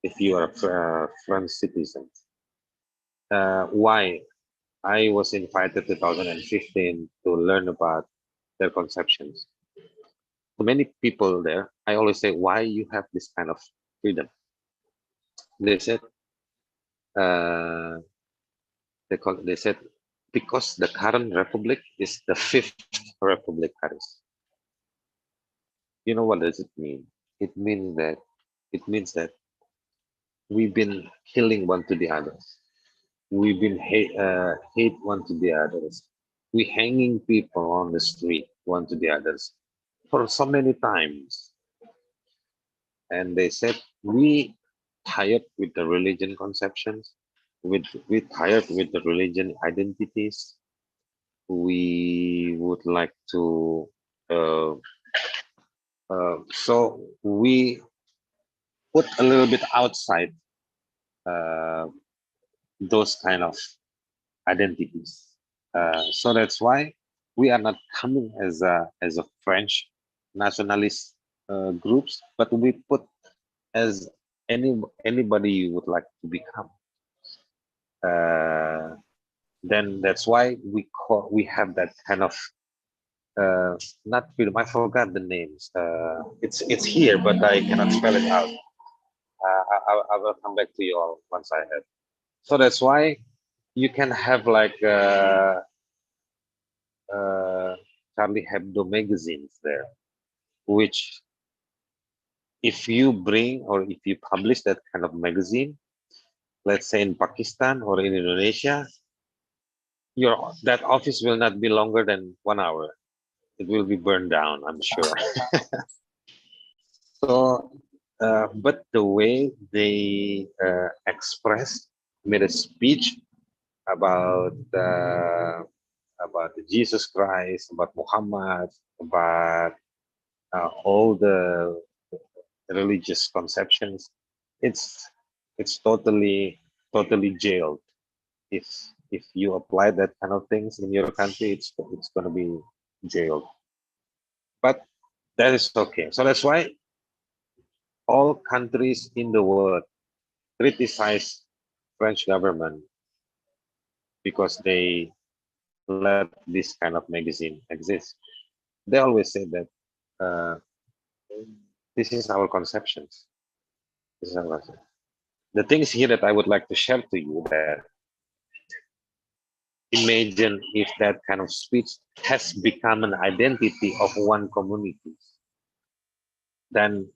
if you are a French citizen. Why? I was invited 2015 to learn about their conceptions. To many people there, I always say, why you have this kind of freedom? They said, they said, because the current republic is the fifth republic, Harris. You know what does it mean? It means that we've been killing one to the others. We've been hate one to the others. We hanging people on the street one to the others for so many times. And they said we tired with the religion conceptions, we tired with the religion identities. We would like to so we put a little bit outside those kind of identities. So that's why we are not coming as a French nationalist groups, but we put as anybody you would like to become. Then that's why we have that kind of not freedom. I forgot the names. It's here, but I cannot spell it out. I will come back to you all once I have. So that's why you can have like Charlie Hebdo magazines there, which if you bring or if you publish that kind of magazine, let's say in Pakistan or in Indonesia, that office will not be longer than 1 hour. It will be burned down, I'm sure. So, but the way they made a speech about Jesus Christ, about Muhammad, about all the religious conceptions, it's totally jailed. If you apply that kind of things in your country, it's going to be jailed. But that is okay. So that's why all countries in the world criticize French government because they let this kind of magazine exist. They always say that this is our conceptions. This is our conception. The things here that I would like to share to you that imagine if that kind of speech has become an identity of one community, then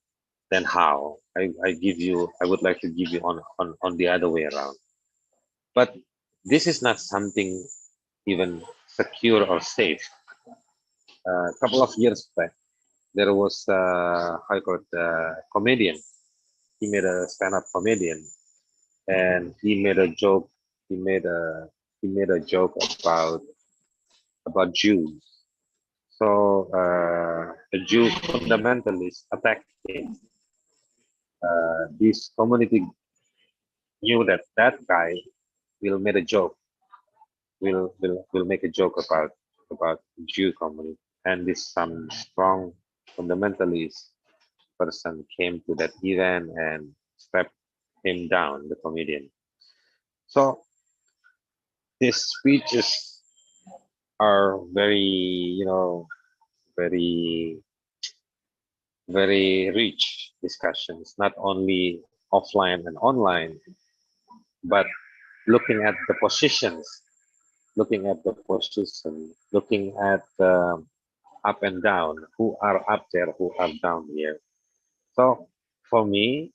how? I would like to give you on the other way around. But this is not something even secure or safe. A couple of years back, there was a comedian. He made a stand-up comedian, and he made a joke. He made a joke about Jews. So a Jew fundamentalist attacked him. This community knew that guy will make a joke. Will make a joke about Jew community, and this some strong fundamentalist person came to that event and stepped him down, the comedian. So his speeches are very, very, very rich discussions, not only offline and online, but looking at the positions, looking at up and down, who are up there, who are down here. So for me,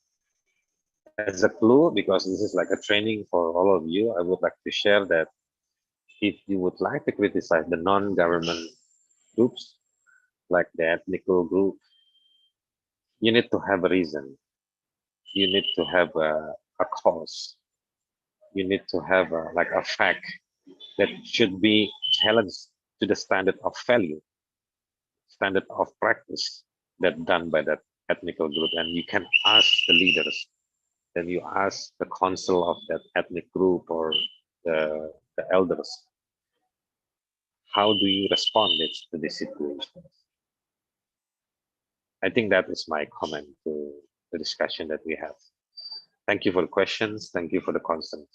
as a clue, because this is like a training for all of you, I would like to share that if you would like to criticize the non-government groups, like the ethnical group, you need to have a reason. You need to have a cause. You need to have like a fact that should be challenged to the standard of value, standard of practice that done by that ethnical group. And you can ask the leaders, then you ask the council of that ethnic group or the elders, how do you respond to this situation? I think that is my comment to the discussion that we have. Thank you for the questions. Thank you for the concerns.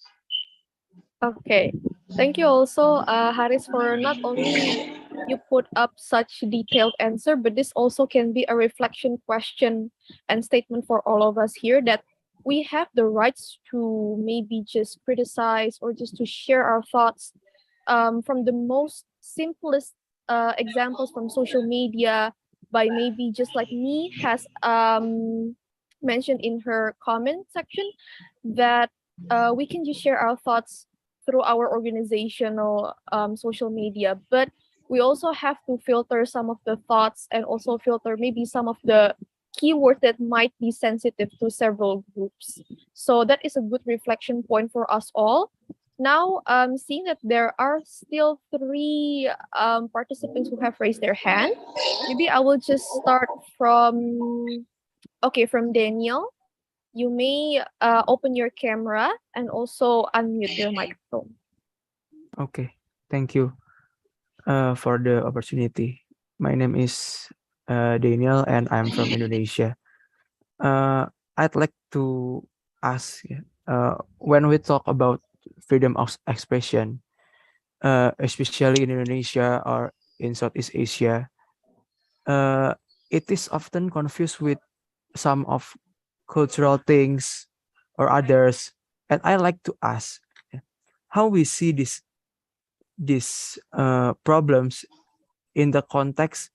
Okay, thank you also, Haris, for not only you put up such detailed answer, but this also can be a reflection question and statement for all of us here that we have the rights to maybe just criticize or just to share our thoughts from the most simplest examples from social media by maybe just like me has mentioned in her comment section that we can just share our thoughts through our organizational social media, but we also have to filter some of the thoughts and also filter maybe some of the keywords that might be sensitive to several groups. So that is a good reflection point for us all. Now, seeing that there are still three participants who have raised their hand, maybe I will just start from, okay, from Daniel. You may open your camera and also unmute your microphone. Okay, thank you for the opportunity. My name is Daniel and I'm from Indonesia. I'd like to ask, when we talk about freedom of expression, especially in Indonesia or in Southeast Asia, it is often confused with some of cultural things or others. And I like to ask how we see these problems in the context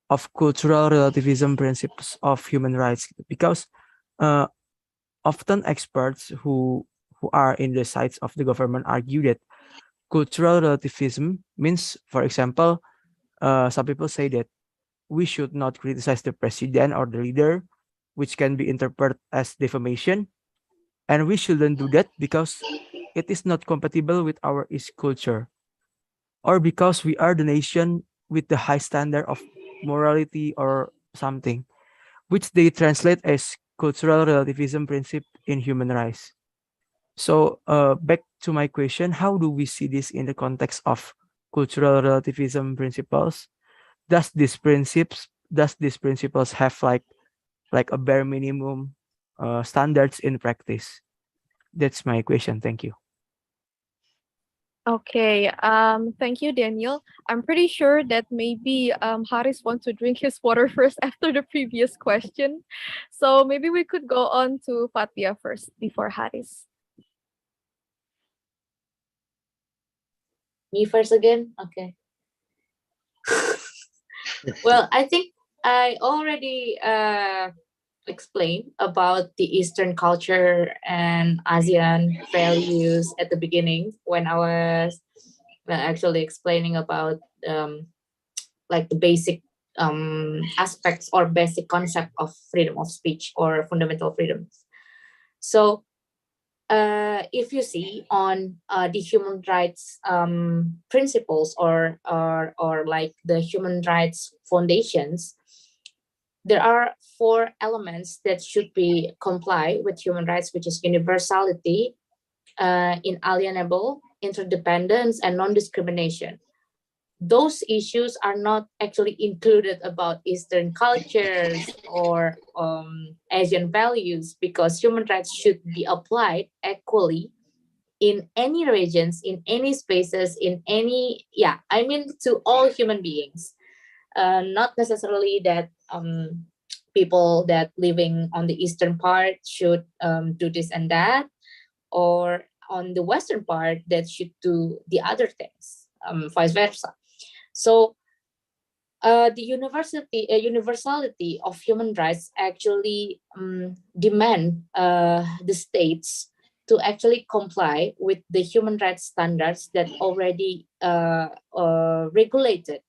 of cultural relativism principles of human rights, because often experts who are in the sides of the government argue that cultural relativism means, for example, some people say that we should not criticize the president or the leader, which can be interpreted as defamation, and we shouldn't do that because it is not compatible with our culture, or because we are the nation with the high standard of morality or something, which they translate as cultural relativism principle in human rights. So back to my question, how do we see this in the context of cultural relativism principles? Does these principles have like a bare minimum standards in practice? That's my question. Thank you. Okay, thank you, Daniel. I'm pretty sure that maybe Haris wants to drink his water first after the previous question. So maybe we could go on to Fatia first before Haris. Me first again? Okay. Well, I think I already explained about the Eastern culture and ASEAN values at the beginning when I was actually explaining about like the basic aspects or basic concept of freedom of speech or fundamental freedoms. So if you see on the human rights principles or like the human rights foundations, there are 4 elements that should be comply with human rights, which is universality, inalienable, interdependence, and non-discrimination. those issues are not actually included about Eastern cultures or Asian values, because human rights should be applied equally in any regions, in any spaces, in any, to all human beings. Not necessarily that people that living on the eastern part should do this and that, or on the western part that should do the other things, vice versa. So the universality of human rights actually demand the states to actually comply with the human rights standards that already regulated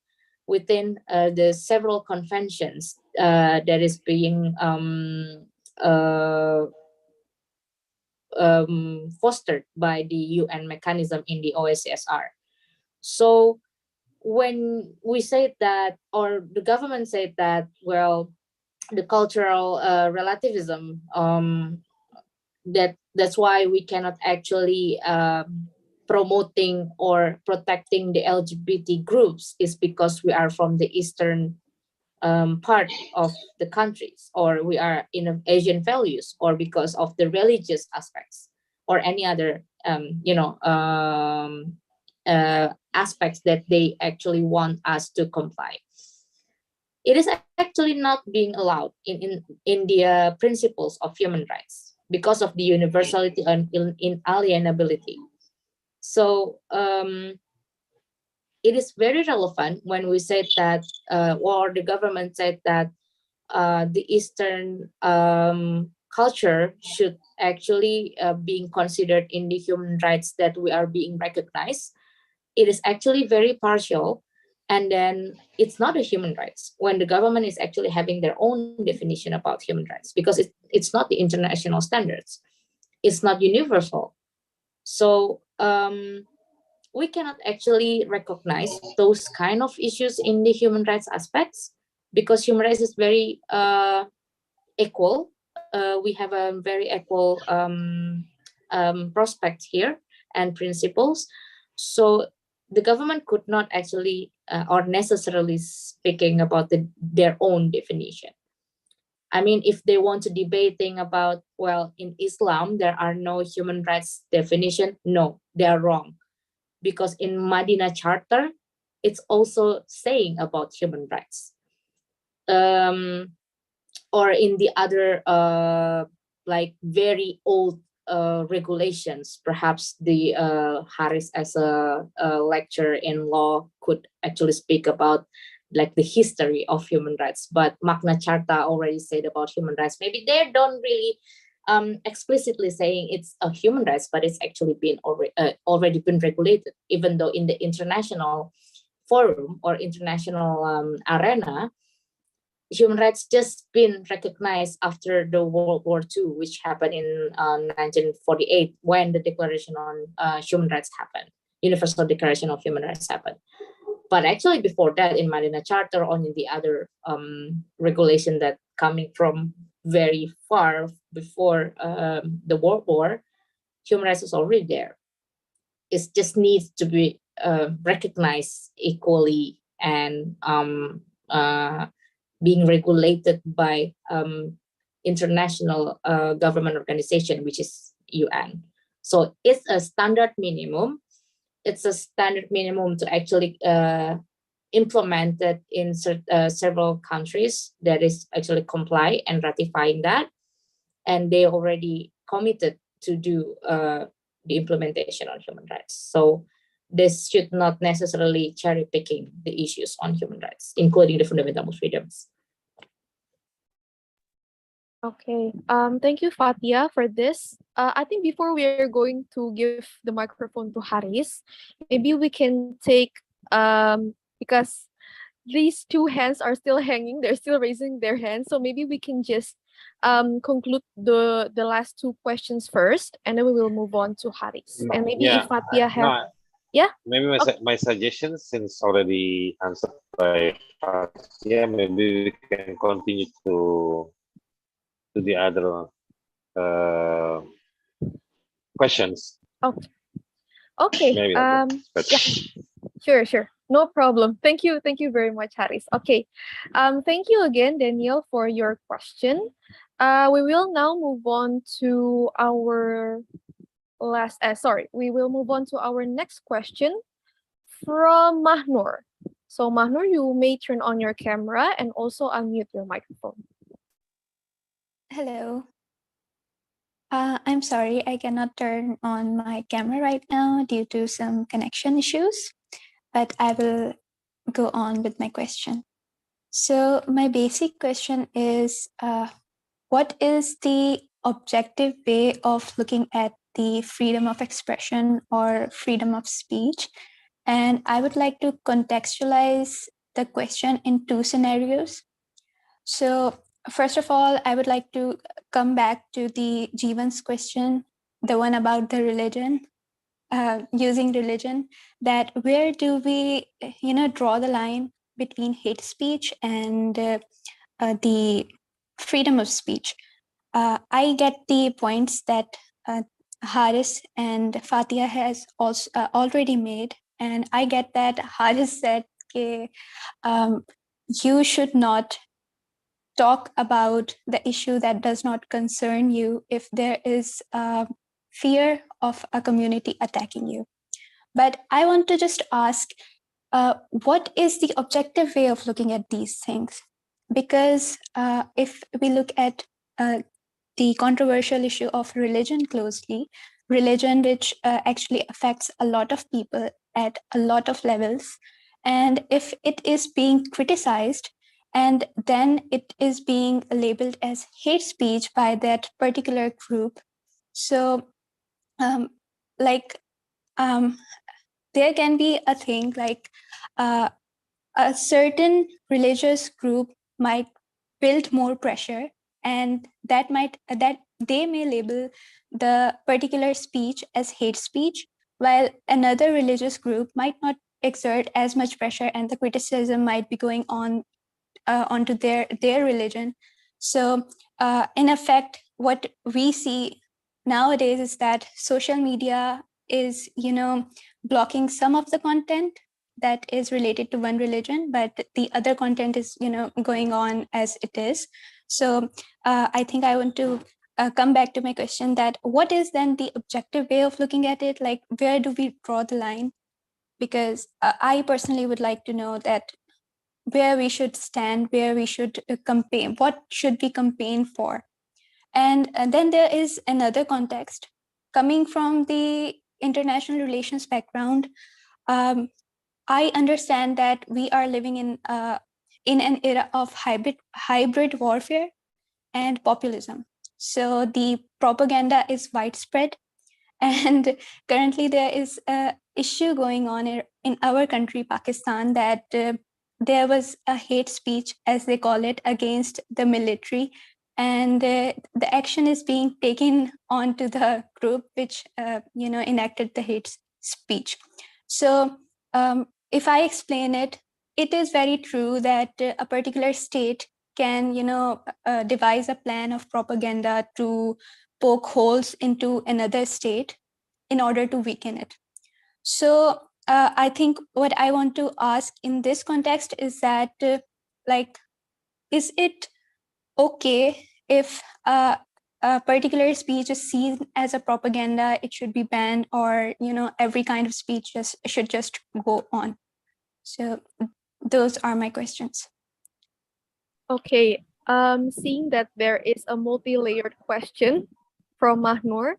within the several conventions that is being fostered by the UN mechanism in the OSCSR. So when we say that, or the government said that, well, the cultural relativism, that's why we cannot actually promoting or protecting the LGBT groups, is because we are from the eastern part of the countries, or we are in Asian values, or because of the religious aspects, or any other aspects that they actually want us to comply. It is actually not being allowed in the principles of human rights because of the universality and inalienability. So it is very relevant when we said that, or the government said that the Eastern culture should actually being considered in the human rights that we are being recognized. It is actually very partial, and then it's not a human rights when the government is actually having their own definition about human rights, because it's not the international standards, it's not universal. So we cannot actually recognize those kind of issues in the human rights aspects, because human rights is very equal. We have a very equal prospect here and principles. So the government could not actually or necessarily speaking about their own definition. I mean, if they want to debating about, well, in Islam there are no human rights definition, no, they are wrong, because in Madinah Charter it's also saying about human rights. Or in the other like very old regulations, perhaps the Haris as a lecturer in law could actually speak about like the history of human rights, but Magna Charta already said about human rights. Maybe they don't really explicitly saying it's a human rights, but it's actually been already been regulated, even though in the international forum or international arena, human rights just been recognized after the World War II, which happened in 1948, when the Declaration on Human Rights happened, Universal Declaration of Human Rights happened. But actually before that, in Madinah Charter or in the other regulation that coming from very far before the World War, human rights is already there. It just needs to be recognized equally and being regulated by international government organization, which is UN. So it's a standard minimum. It's a standard minimum to actually implement it in several countries that is actually comply and ratifying that. And they already committed to do the implementation on human rights. So this should not necessarily cherry picking the issues on human rights, including the fundamental freedoms. Okay, thank you, Fatia, for this. I think before we are going to give the microphone to Haris, maybe we can take, because these two hands are still hanging, they're still raising their hands, so maybe we can just conclude the last two questions first, and then we will move on to Haris. And maybe if Fatia have... Maybe my suggestion, since already answered by Fatia, maybe we can continue to the other questions. Okay. Maybe Yeah, sure. No problem. Thank you. Thank you very much, Haris. Okay. Thank you again, Daniel, for your question. We will now move on to our we will move on to our next question from Mahnur. So Mahnur, you may turn on your camera and also unmute your microphone. Hello. I'm sorry, I cannot turn on my camera right now due to some connection issues, but I will go on with my question. So my basic question is, what is the objective way of looking at the freedom of expression or freedom of speech? And I would like to contextualize the question in two scenarios. So first of all, I would like to come back to the Jeevan's question, the one about the religion, using religion, that where do we, draw the line between hate speech and the freedom of speech? I get the points that Haris and Fatia has also already made, and I get that Haris said, you should not talk about the issue that does not concern you if there is fear of a community attacking you. But I want to just ask, what is the objective way of looking at these things? Because if we look at the controversial issue of religion closely, religion which actually affects a lot of people at a lot of levels, and if it is being criticized, and then it is being labeled as hate speech by that particular group. So, there can be a thing like a certain religious group might build more pressure, and that they may label the particular speech as hate speech, while another religious group might not exert as much pressure, and the criticism might be going on onto their religion. So in effect, what we see nowadays is that social media is blocking some of the content that is related to one religion, but the other content is going on as it is. So I think I want to come back to my question, that what is then the objective way of looking at it? Like, where do we draw the line? Because I personally would like to know that where we should stand, where we should campaign, what should we campaign for. And then there is another context. Coming from the international relations background, I understand that we are living in an era of hybrid warfare and populism. So the propaganda is widespread, and currently there is an issue going on in our country, Pakistan, that there was a hate speech, as they call it, against the military, and the action is being taken onto the group which enacted the hate speech. So if I explain it, it is very true that a particular state can devise a plan of propaganda to poke holes into another state in order to weaken it. So I think what I want to ask in this context is that, is it okay if a particular speech is seen as a propaganda, it should be banned, or every kind of speech should just go on? So those are my questions. Okay, seeing that there is a multi-layered question from Mahnur,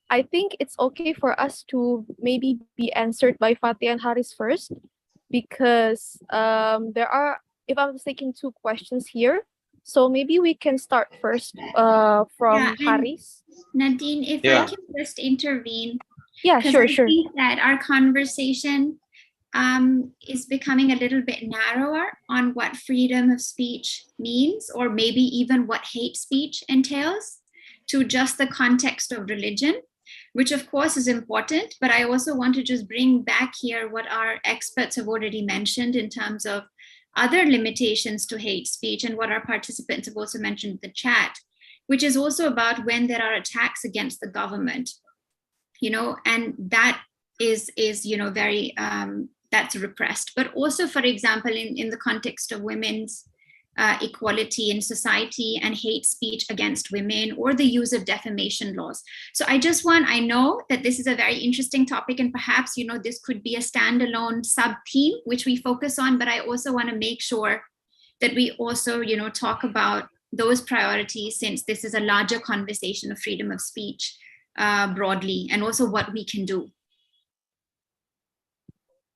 I think it's okay for us to maybe be answered by Fatia and Haris first, because there are, if I'm taking two questions here, so maybe we can start first from Haris. Nadine, if I can just intervene. Yeah, sure. I think that our conversation is becoming a little bit narrower on what freedom of speech means, or maybe even what hate speech entails, to just the context of religion, which of course is important. But I also want to just bring back here what our experts have already mentioned in terms of other limitations to hate speech, and what our participants have also mentioned in the chat, which is also about when there are attacks against the government, and that is very that's repressed, but also, for example, in the context of women's equality in society and hate speech against women, or the use of defamation laws. So I know that this is a very interesting topic, and perhaps, this could be a standalone sub-theme which we focus on, but I also want to make sure that we also, talk about those priorities, since this is a larger conversation of freedom of speech broadly, and also what we can do.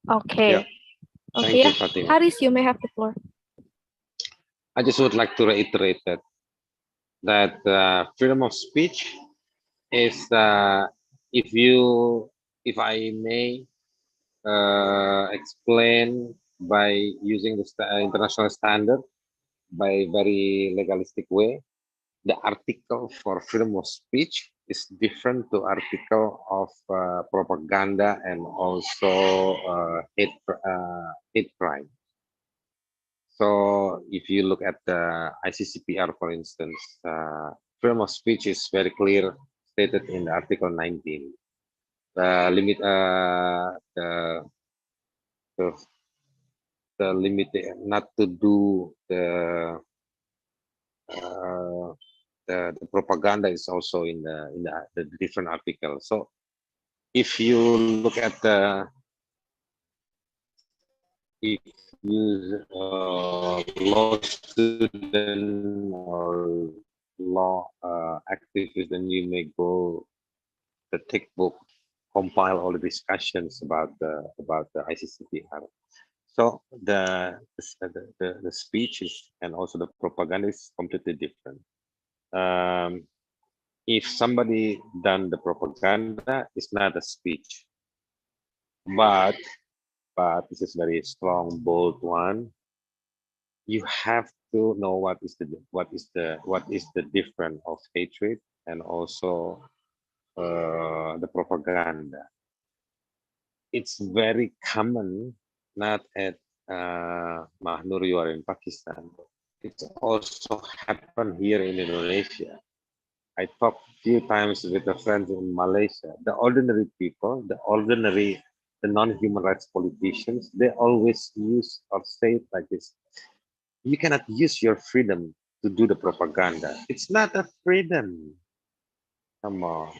Okay. Yeah. Thank Okay. you, Fatima. Haris, you may have the floor. I just would like to reiterate that freedom of speech is, if I may explain by using the international standard, by very legalistic way, the article for freedom of speech is different to article of propaganda and also hate crime. So if you look at the ICCPR, for instance, freedom of speech is very clear stated in Article 19. The limit, the limit not to do the propaganda is also in the different article. So if you look at if you law student or law activist, then you may go the textbook, compile all the discussions about the ICCPR. So the speech is, and also the propaganda is completely different. If somebody done the propaganda, it's not a speech, but this is very strong, bold one. You have to know what is the difference of hatred and also the propaganda. It's very common, not at Mahnur, you are in Pakistan. It's also happened here in Indonesia. I talked a few times with a friend in Malaysia. The ordinary people, the non-human rights politicians, they always use or say it like this: you cannot use your freedom to do the propaganda. It's not a freedom. Come on.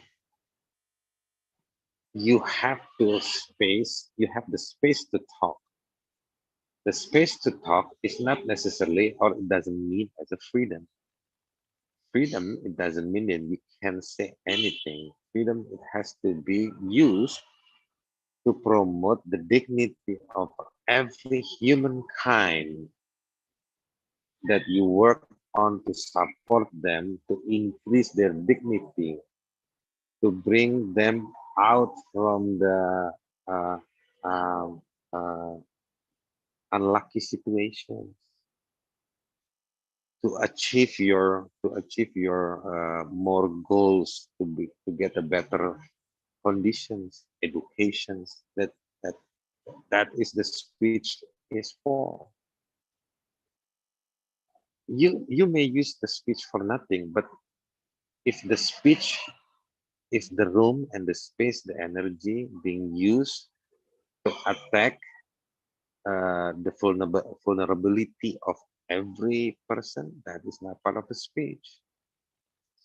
You have the space to talk. The space to talk is not necessarily, or it doesn't mean as a freedom. Freedom, it doesn't mean that we can say anything. Freedom, it has to be used to promote the dignity of every humankind, that you work on to support them, to increase their dignity, to bring them out from the unlucky situations, to achieve your more goals, to get a better conditions, educations. That is the speech is for. You may use the speech for nothing, but if the speech, if the room and the space, the energy being used to attack the vulnerability of every person, that is not part of the speech.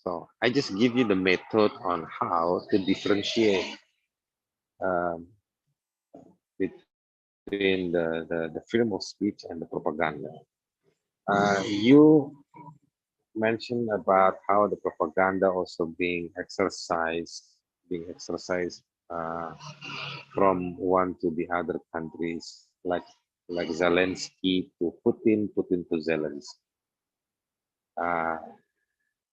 So I just give you the method on how to differentiate between the freedom of speech and the propaganda. You mentioned about how the propaganda also being exercised from one to the other countries, like Zelensky to Putin to Zelensky.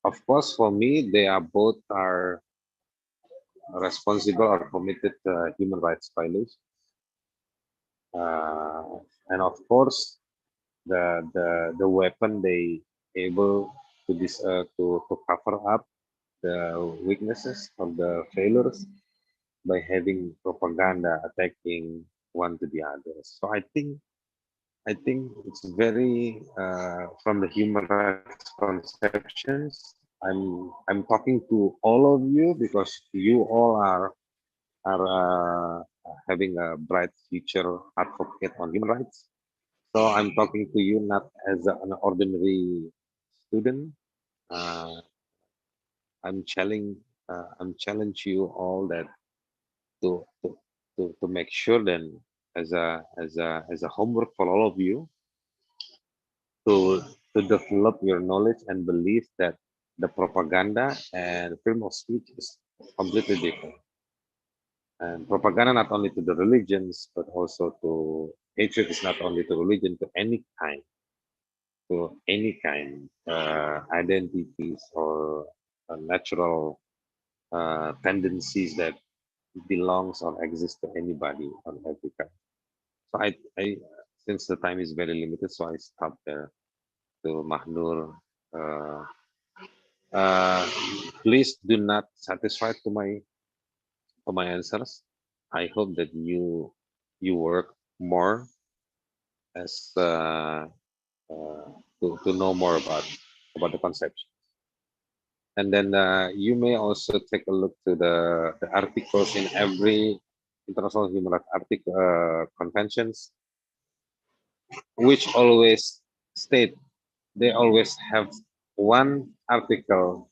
Of course, for me, they are both are responsible or committed human rights violations. And of course, the weapon they able to cover up the weaknesses of the failures by having propaganda attacking one to the others. So I think it's very from the human rights conceptions. I'm talking to all of you because you all are having a bright future advocate on human rights. So I'm talking to you not as an ordinary student. Uh, I'm challenge you all that to to, to make sure then as a homework for all of you to develop your knowledge and belief that the propaganda and freedom of speech is completely different. And propaganda not only to the religions, but also to hatred is not only to religion, to any kind identities or natural tendencies that belongs or exists to anybody on every kind. So since the time is very limited, so I stop there to Mahnur. Uh, please do not satisfied to my answers. I hope that you work more as to know more about the conception. And then you may also take a look to the articles in every international human rights article conventions, which always state they always have one article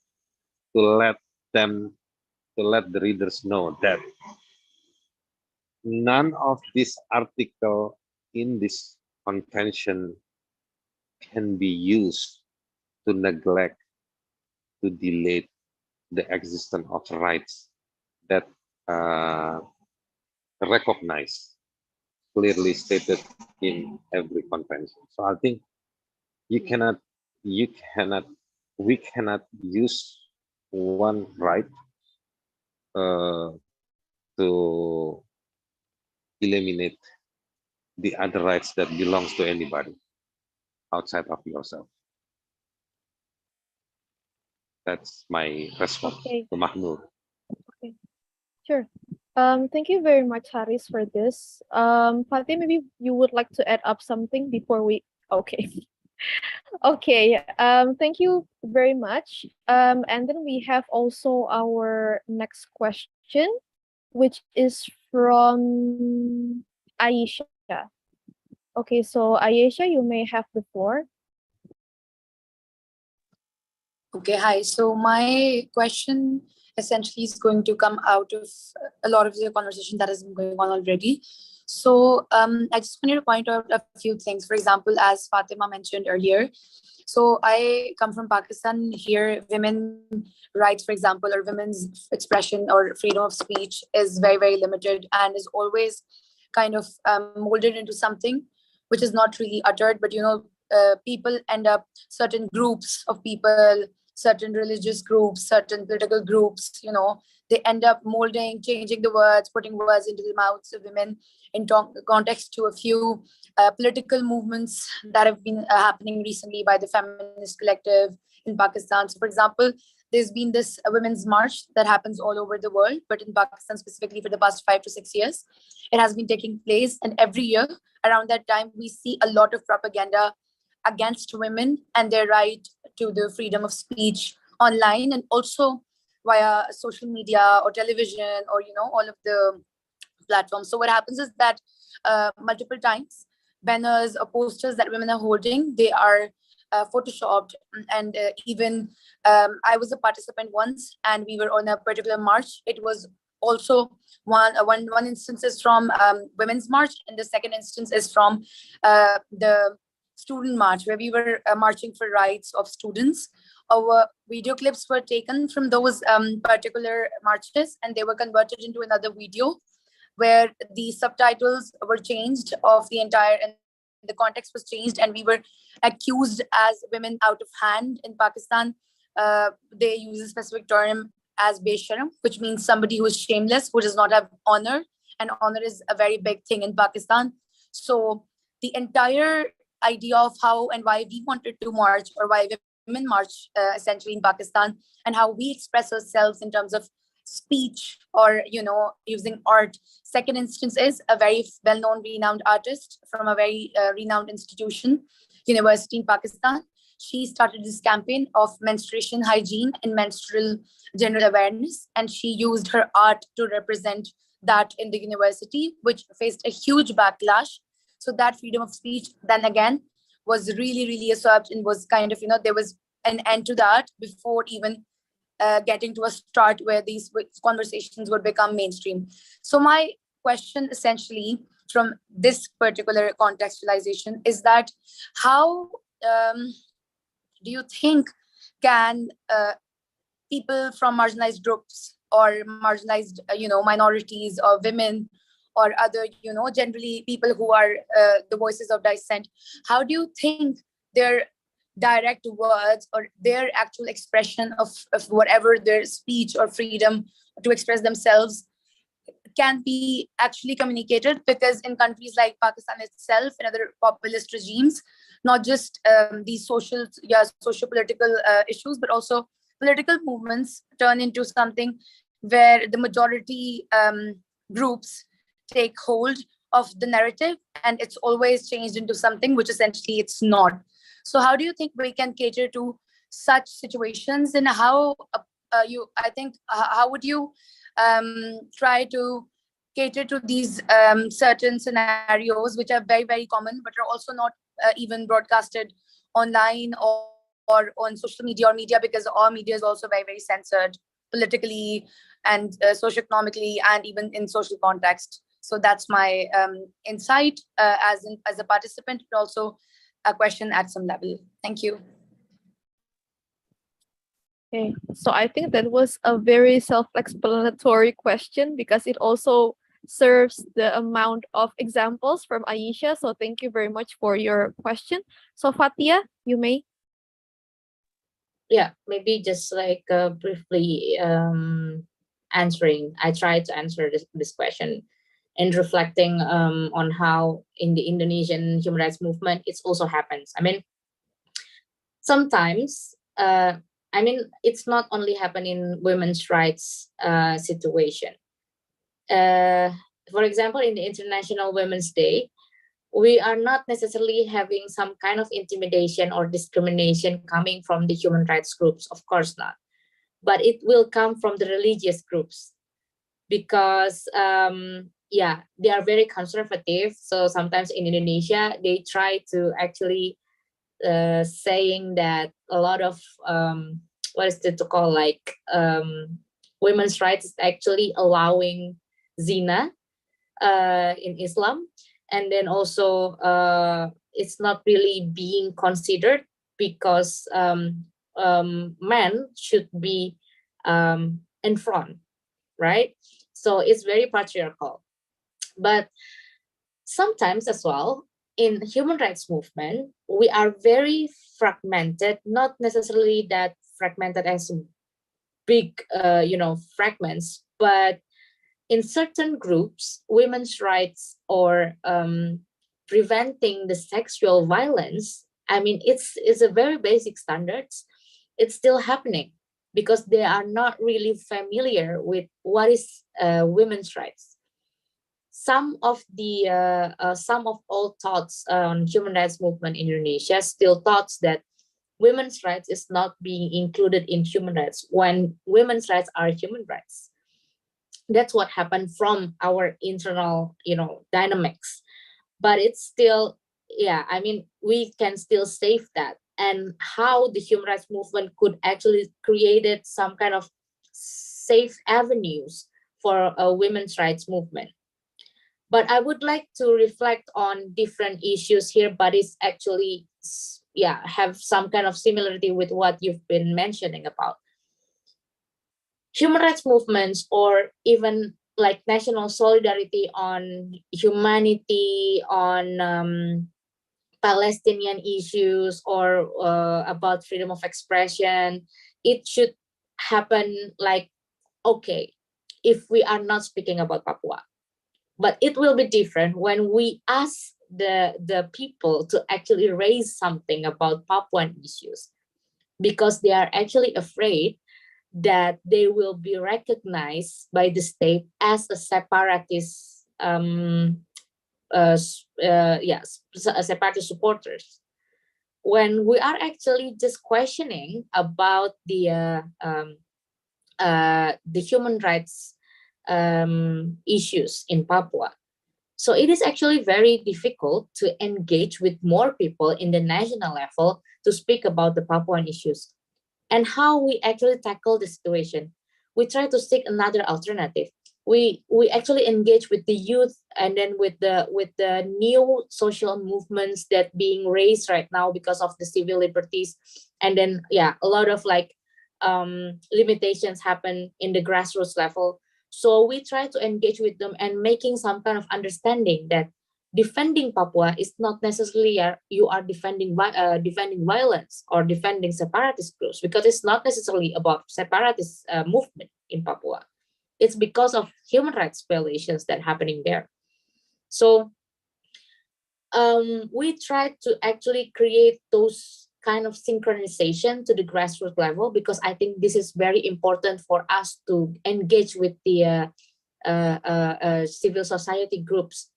to let them to let the readers know that none of this article in this convention can be used to neglect, to delay the existence of rights that uh, recognized, clearly stated in every convention. So I think you cannot, you cannot, we cannot use one right uh, to eliminate the other rights that belongs to anybody outside of yourself. That's my response Okay. to Mahnur. Okay, sure. Thank you very much, Haris, for this. Fatih, maybe you would like to add up something before we. Okay. Okay. Thank you very much. And then we have also our next question, which is from Aisha. Okay, so Aisha, you may have the floor. Okay, hi. So my question essentially is going to come out of a lot of the conversation that has been going on already. So I just wanted to point out a few things. For example, as Fatima mentioned earlier, so I come from Pakistan. Here, women rights, for example, or women's expression or freedom of speech is very, very limited and is always kind of molded into something which is not really uttered. But, people end up, certain groups of people, certain religious groups, certain political groups, they end up molding, changing the words, putting words into the mouths of women in context to a few political movements that have been happening recently by the feminist collective in Pakistan. So, for example, there's been this women's march that happens all over the world, but in Pakistan specifically for the past 5 to 6 years, it has been taking place. And every year around that time, we see a lot of propaganda against women and their right to the freedom of speech online and also via social media or television or all of the platforms. So what happens is that multiple times banners or posters that women are holding, they are photoshopped. And even I was a participant once and we were on a particular march. It was also one instance is from women's march and the second instance is from the student march where we were marching for rights of students. Our video clips were taken from those particular marches and they were converted into another video where the subtitles were changed of the entire and the context was changed and we were accused as women out of hand in Pakistan. They use a specific term as besharam, which means somebody who is shameless, who does not have honor, and honor is a very big thing in Pakistan. So the entire idea of how and why we wanted to march or why women march essentially in Pakistan and how we express ourselves in terms of speech or using art. Second instance is a very well-known renowned artist from a very renowned institution, university in Pakistan. she started this campaign of menstruation hygiene and menstrual general awareness, and she used her art to represent that in the university, which faced a huge backlash. So that freedom of speech then again was really, really usurped, and was kind of, there was an end to that before even getting to a start where these conversations would become mainstream. So my question essentially from this particular contextualization is that how do you think can people from marginalized groups or marginalized minorities or women or other generally people who are the voices of dissent, how do you think their direct words or their actual expression of whatever their speech or freedom to express themselves can be actually communicated? Because in countries like Pakistan itself and other populist regimes, not just these socio-political issues, but also political movements turn into something where the majority groups take hold of the narrative, and it's always changed into something which essentially it's not. So how do you think we can cater to such situations, and how how would you try to cater to these certain scenarios which are very, very common but are also not even broadcasted online or on social media or media, because our media is also very, very censored politically and socioeconomically and even in social context. So that's my insight as a participant, but also a question at some level. Thank you. Okay, so I think that was a very self-explanatory question because it also serves the amount of examples from Aisha. So thank you very much for your question. So Fatia, you may. Yeah, maybe just like briefly answering. I tried to answer this question and reflecting on how in the Indonesian human rights movement it also happens. I mean, sometimes it's not only happen in women's rights situation. For example, in the International Women's Day, we are not necessarily having some kind of intimidation or discrimination coming from the human rights groups, of course not. But it will come from the religious groups because, they are very conservative. So sometimes in Indonesia, they try to actually saying that a lot of, what is it to call, like women's rights is actually allowing zina in Islam. And then also it's not really being considered because men should be in front, right? So it's very patriarchal. But sometimes as well, in human rights movement, we are very fragmented, not necessarily that fragmented as big, fragments, but in certain groups, women's rights or preventing the sexual violence, I mean, it's a very basic standards. It's still happening because they are not really familiar with what is women's rights. Some of all thoughts on human rights movement in Indonesia still thoughts that women's rights is not being included in human rights when women's rights are human rights. That's what happened from our internal, dynamics. But it's still, we can still save that. And how the human rights movement could actually created some kind of safe avenues for a women's rights movement. But I would like to reflect on different issues here, but it's actually, have some kind of similarity with what you've been mentioning about. Human rights movements or even like national solidarity on humanity, on Palestinian issues or about freedom of expression, it should happen like, okay, if we are not speaking about Papua. But it will be different when we ask the people to actually raise something about Papuan issues, because they are actually afraid that they will be recognized by the state as a separatist, separatist supporters. when we are actually just questioning about the human rights issues in Papua. So it is actually very difficult to engage with more people in the national level to speak about the Papuan issues and how we actually tackle the situation. We try to seek another alternative. We actually engage with the youth and then with the new social movements that being raised right now because of the civil liberties, and then a lot of like limitations happen in the grassroots level. So we try to engage with them and making some kind of understanding that defending Papua is not necessarily you are defending violence or defending separatist groups, because it's not necessarily about separatist movement in Papua. It's because of human rights violations that happening there. So we try to actually create those kind of synchronization to the grassroots level, because I think this is very important for us to engage with the civil society groups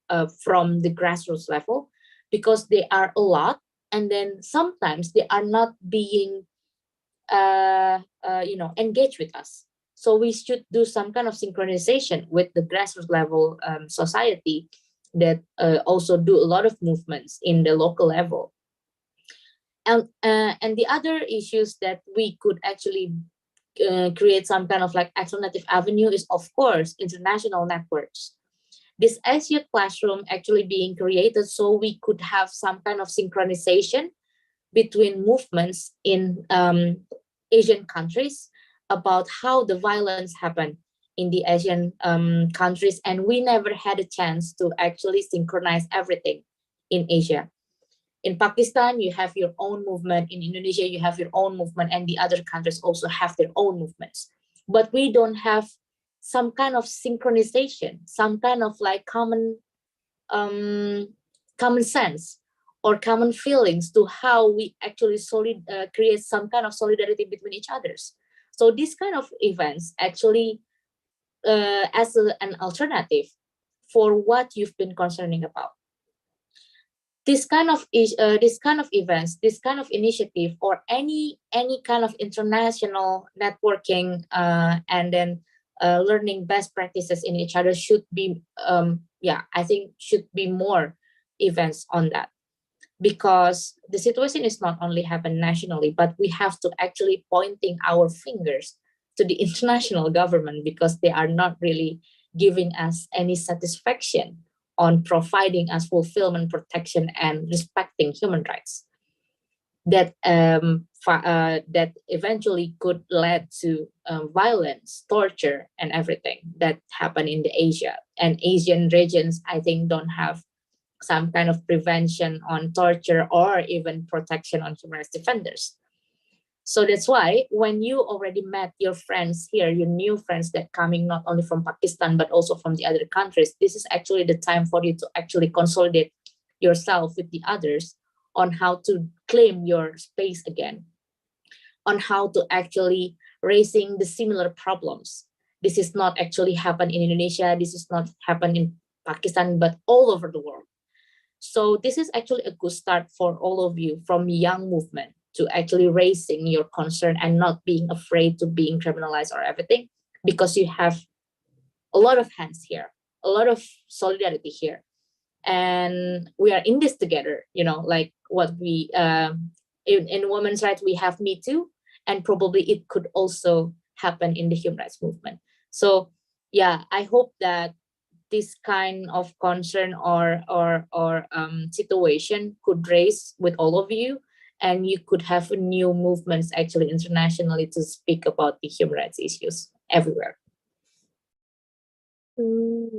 from the grassroots level, because they are a lot, and then sometimes they are not being engaged with us. So we should do some kind of synchronization with the grassroots level society that also do a lot of movements in the local level. And the other issues that we could actually create some kind of like alternative avenue is, of course, international networks. This ASEAN classroom actually being created so we could have some kind of synchronization between movements in Asian countries about how the violence happened in the Asian countries, and we never had a chance to actually synchronize everything in Asia. In Pakistan, you have your own movement. In Indonesia, you have your own movement, and the other countries also have their own movements. But we don't have some kind of synchronization, some kind of like common sense or common feelings to how we actually create some kind of solidarity between each others. So these kind of events actually as an alternative for what you've been concerning about. This kind of events, this kind of initiative, or any kind of international networking and then learning best practices in each other should be I think should be more events on that, because the situation is not only happen nationally, but we have to actually pointing our fingers to the international government, because they are not really giving us any satisfaction on providing us fulfillment, protection, and respecting human rights. That that eventually could lead to violence, torture, and everything that happened in the Asia and Asian regions. I think don't have some kind of prevention on torture or even protection on human rights defenders. So that's why when you already met your friends here, your new friends that coming not only from Pakistan, but also from the other countries, this is actually the time for you to actually consolidate yourself with the others on how to claim your space again, on how to actually raising the similar problems. This is not actually happen in Indonesia, this is not happen in Pakistan, but all over the world. So this is actually a good start for all of you from young movement to actually raising your concern and not being afraid to being criminalized or everything, because you have a lot of hands here, a lot of solidarity here. And we are in this together, like what we, in women's rights, we have Me Too, and probably it could also happen in the human rights movement. So yeah, I hope that this kind of concern or situation could raise with all of you, and you could have new movements actually internationally to speak about the human rights issues everywhere.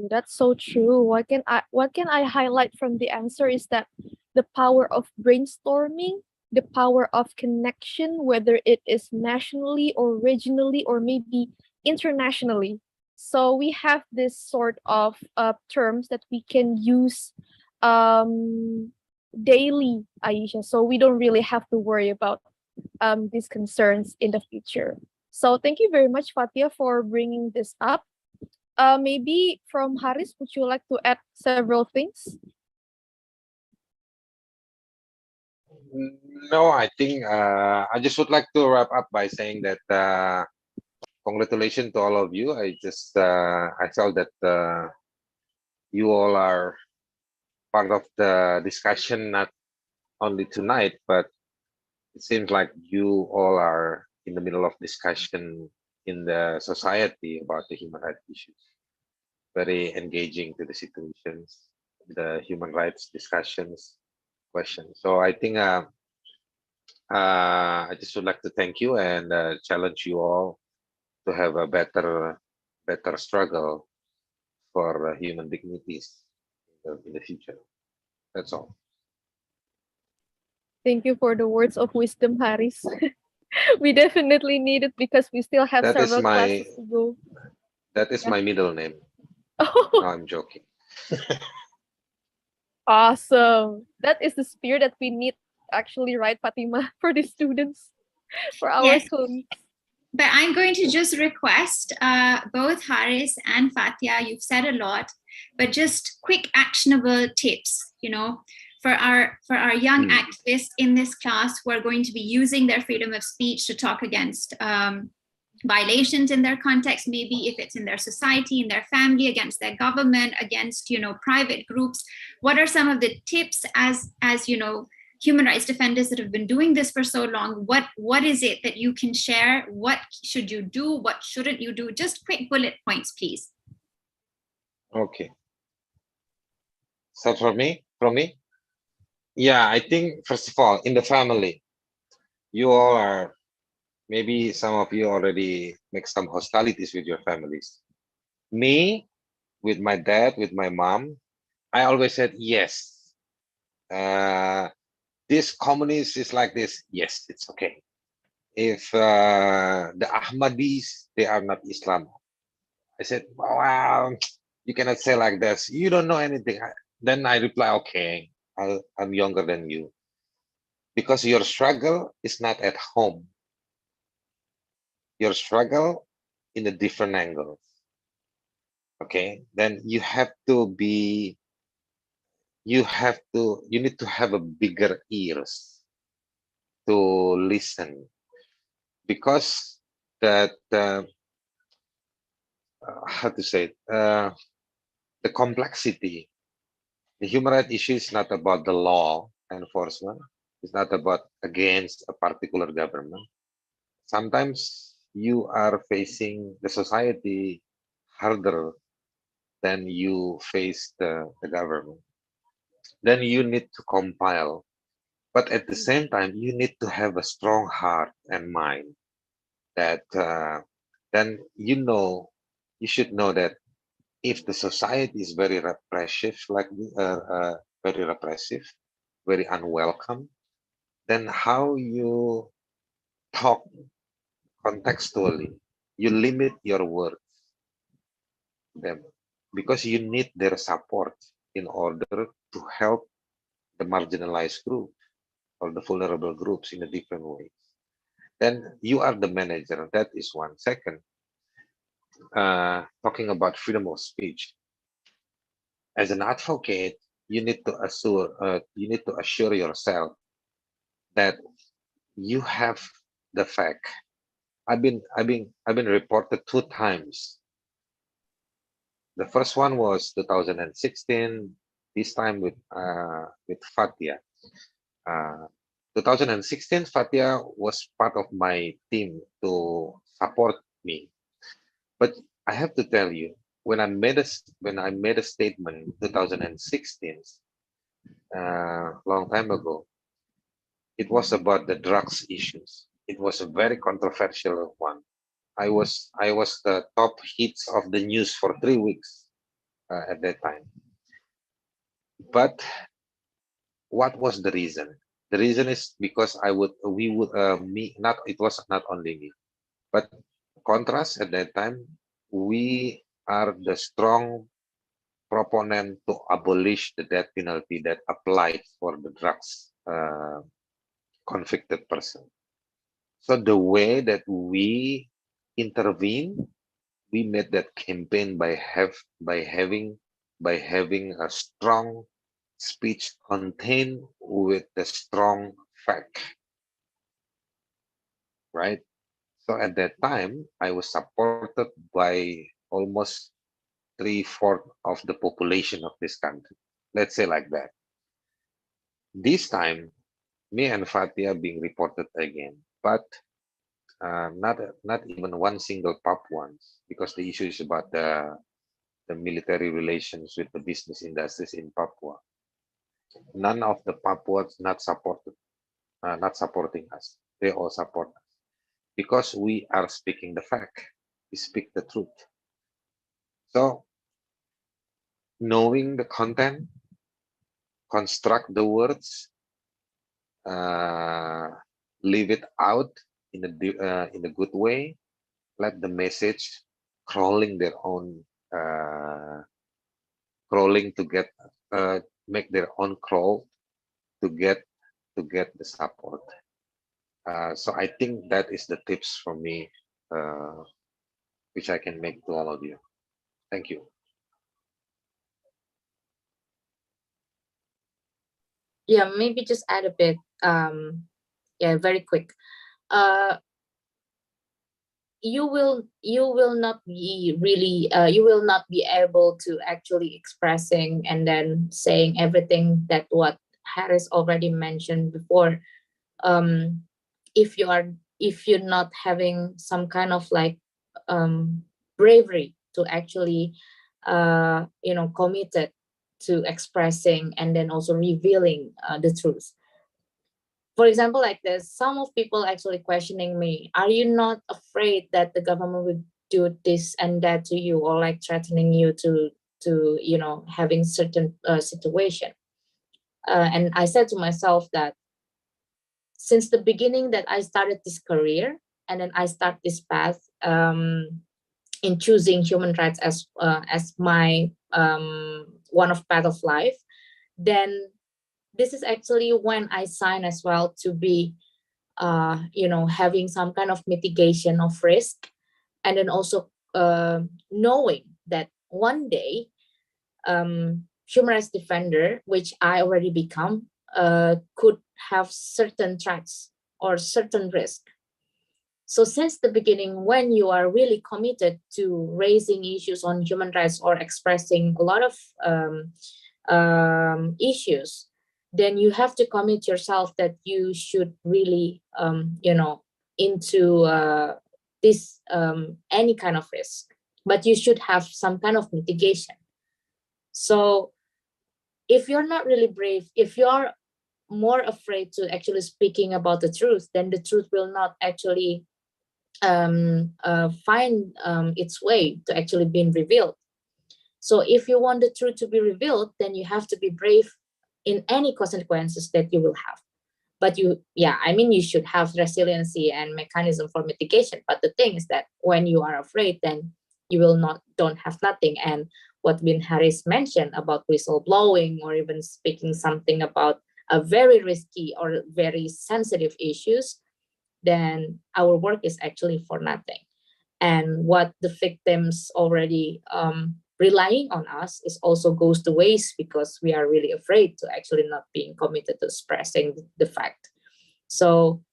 That's so true. What can I highlight from the answer is that the power of brainstorming, the power of connection, whether it is nationally or regionally or maybe internationally. So we have this sort of terms that we can use daily, Aisha. So we don't really have to worry about these concerns in the future. So thank you very much, Fatia, for bringing this up. Maybe from Haris, would you like to add several things? No, I think I just would like to wrap up by saying that congratulations to all of you. I felt that you all are part of the discussion, not only tonight, but it seems like you all are in the middle of discussion in the society about the human rights issues. Very engaging to the situations, the human rights discussions, questions. So I think I just would like to thank you and challenge you all to have a better struggle for human dignities in the future. That's all. Thank you for the words of wisdom, Haris. We definitely need it because we still have That is several my classes to go. Yeah. my middle name. No, I'm joking. Awesome. That is the spirit that we need, actually, right, Fatima, for the students, for our Yes. colleagues. But I'm going to just request both Haris and Fatia, you've said a lot, but just quick actionable tips, for our young activists in this class who are going to be using their freedom of speech to talk against violations in their context, maybe if it's in their society, in their family, against their government, against private groups. What are some of the tips as human rights defenders that have been doing this for so long? What is it that you can share? What should you do? What shouldn't you do? Just quick bullet points, please. Okay. So from me, yeah, I think first of all, in the family, you all are, maybe some of you already make some hostilities with your families. Me, with my dad, with my mom, I always said yes. This communist is like this. Yes, it's okay. If the Ahmadis, they are not Islam. I said, wow, you cannot say like this. You don't know anything. Then I reply, okay, I'm younger than you. Because your struggle is not at home. Your struggle in a different angle. Okay, then you need to have a bigger ears to listen, because that how to say it, the complexity, the human rights issue is not about the law enforcement. It's not about against a particular government. Sometimes you are facing the society harder than you face the government. Then you need to compile, but at the same time you need to have a strong heart and mind that then you should know that if the society is very repressive, like very repressive, very unwelcome, then how you talk contextually, you limit your words them, because you need their support in order to help the marginalized group or the vulnerable groups in a different way. Then you are the manager. That is one. Second, talking about freedom of speech. As an advocate, you need to assure yourself that you have the fact. I've been reported 2 times. The first one was 2016. This time with Fatia. 2016, Fatia was part of my team to support me. But I have to tell you, when I made a statement in 2016, long time ago, it was about the drugs issues. It was a very controversial one. I was the top hits of the news for 3 weeks at that time. But what was the reason? The reason is because it was not only me, but contrast at that time, we are the strong proponent to abolish the death penalty that applied for the drugs convicted person. So the way that we intervene, we made that campaign by having a strong speech contained with the strong fact, right? So at that time, I was supported by almost 3/4 of the population of this country. Let's say like that. This time, me and Fatia being reported again, but not even one single Papuans, because the issue is about the military relations with the business industries in Papua. None of the Papuans not supporting us. They all support us because we are speaking the fact. We speak the truth. So knowing the content, construct the words, leave it out in a good way. Let the message crawling their own crawling to get make their own crawl to get the support. So I think that is the tips for me, which I can make to all of you. Thank you. Yeah, maybe just add a bit. Yeah, very quick. You will not be really you will not be able to actually expressing and then saying everything that what Harris already mentioned before. If you're not having some kind of like bravery to actually committed to expressing and then also revealing the truth. For example, like this, some of people actually questioning me, are you not afraid that the government would do this and that to you, or like threatening you to having certain situation? And I said to myself that since the beginning that I started this career and then I start this path in choosing human rights as my one of path of life, then this is actually when I sign as well to be, having some kind of mitigation of risk, and then also knowing that one day, human rights defender, which I already become, could have certain threats or certain risk. So since the beginning, when you are really committed to raising issues on human rights or expressing a lot of issues, then you have to commit yourself that you should really, into this any kind of risk, but you should have some kind of mitigation. So if you're not really brave, if you're more afraid to actually speaking about the truth, then the truth will not actually find its way to actually being revealed. So if you want the truth to be revealed, then you have to be brave in any consequences that you will have. But you should have resiliency and mechanism for mitigation. But the thing is that when you are afraid, then you will don't have nothing. And what Bin Harris mentioned about whistleblowing, or even speaking something about a very risky or very sensitive issues, then our work is actually for nothing. And what the victims already relying on us is also goes to waste, because we are really afraid to actually not being committed to expressing the fact. So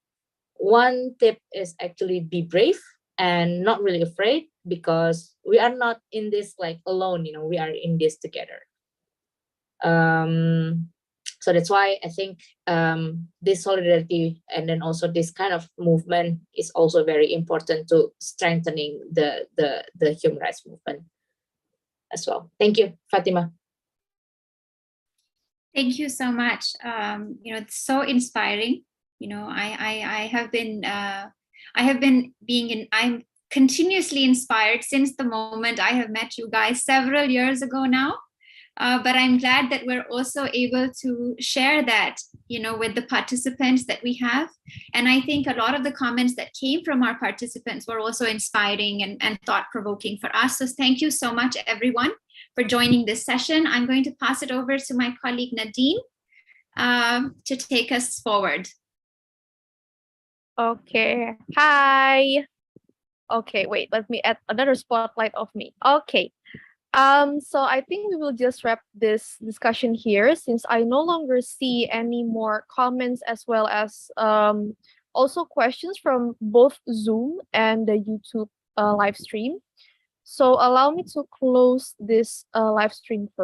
one tip is actually be brave and not really afraid, because we are not in this like alone, we are in this together. So that's why I think this solidarity and then also this kind of movement is also very important to strengthening the human rights movement as well. Thank you, Fatima. Thank you so much. It's so inspiring. I'm continuously inspired since the moment I have met you guys several years ago now. But I'm glad that we're also able to share that, with the participants that we have. And I think a lot of the comments that came from our participants were also inspiring and thought-provoking for us. So thank you so much, everyone, for joining this session. I'm going to pass it over to my colleague Nadine to take us forward. Okay. Hi. Okay, wait, let me add another spotlight of me. Okay. So I think we will just wrap this discussion here since I no longer see any more comments as well as also questions from both Zoom and the YouTube live stream. So allow me to close this live stream first.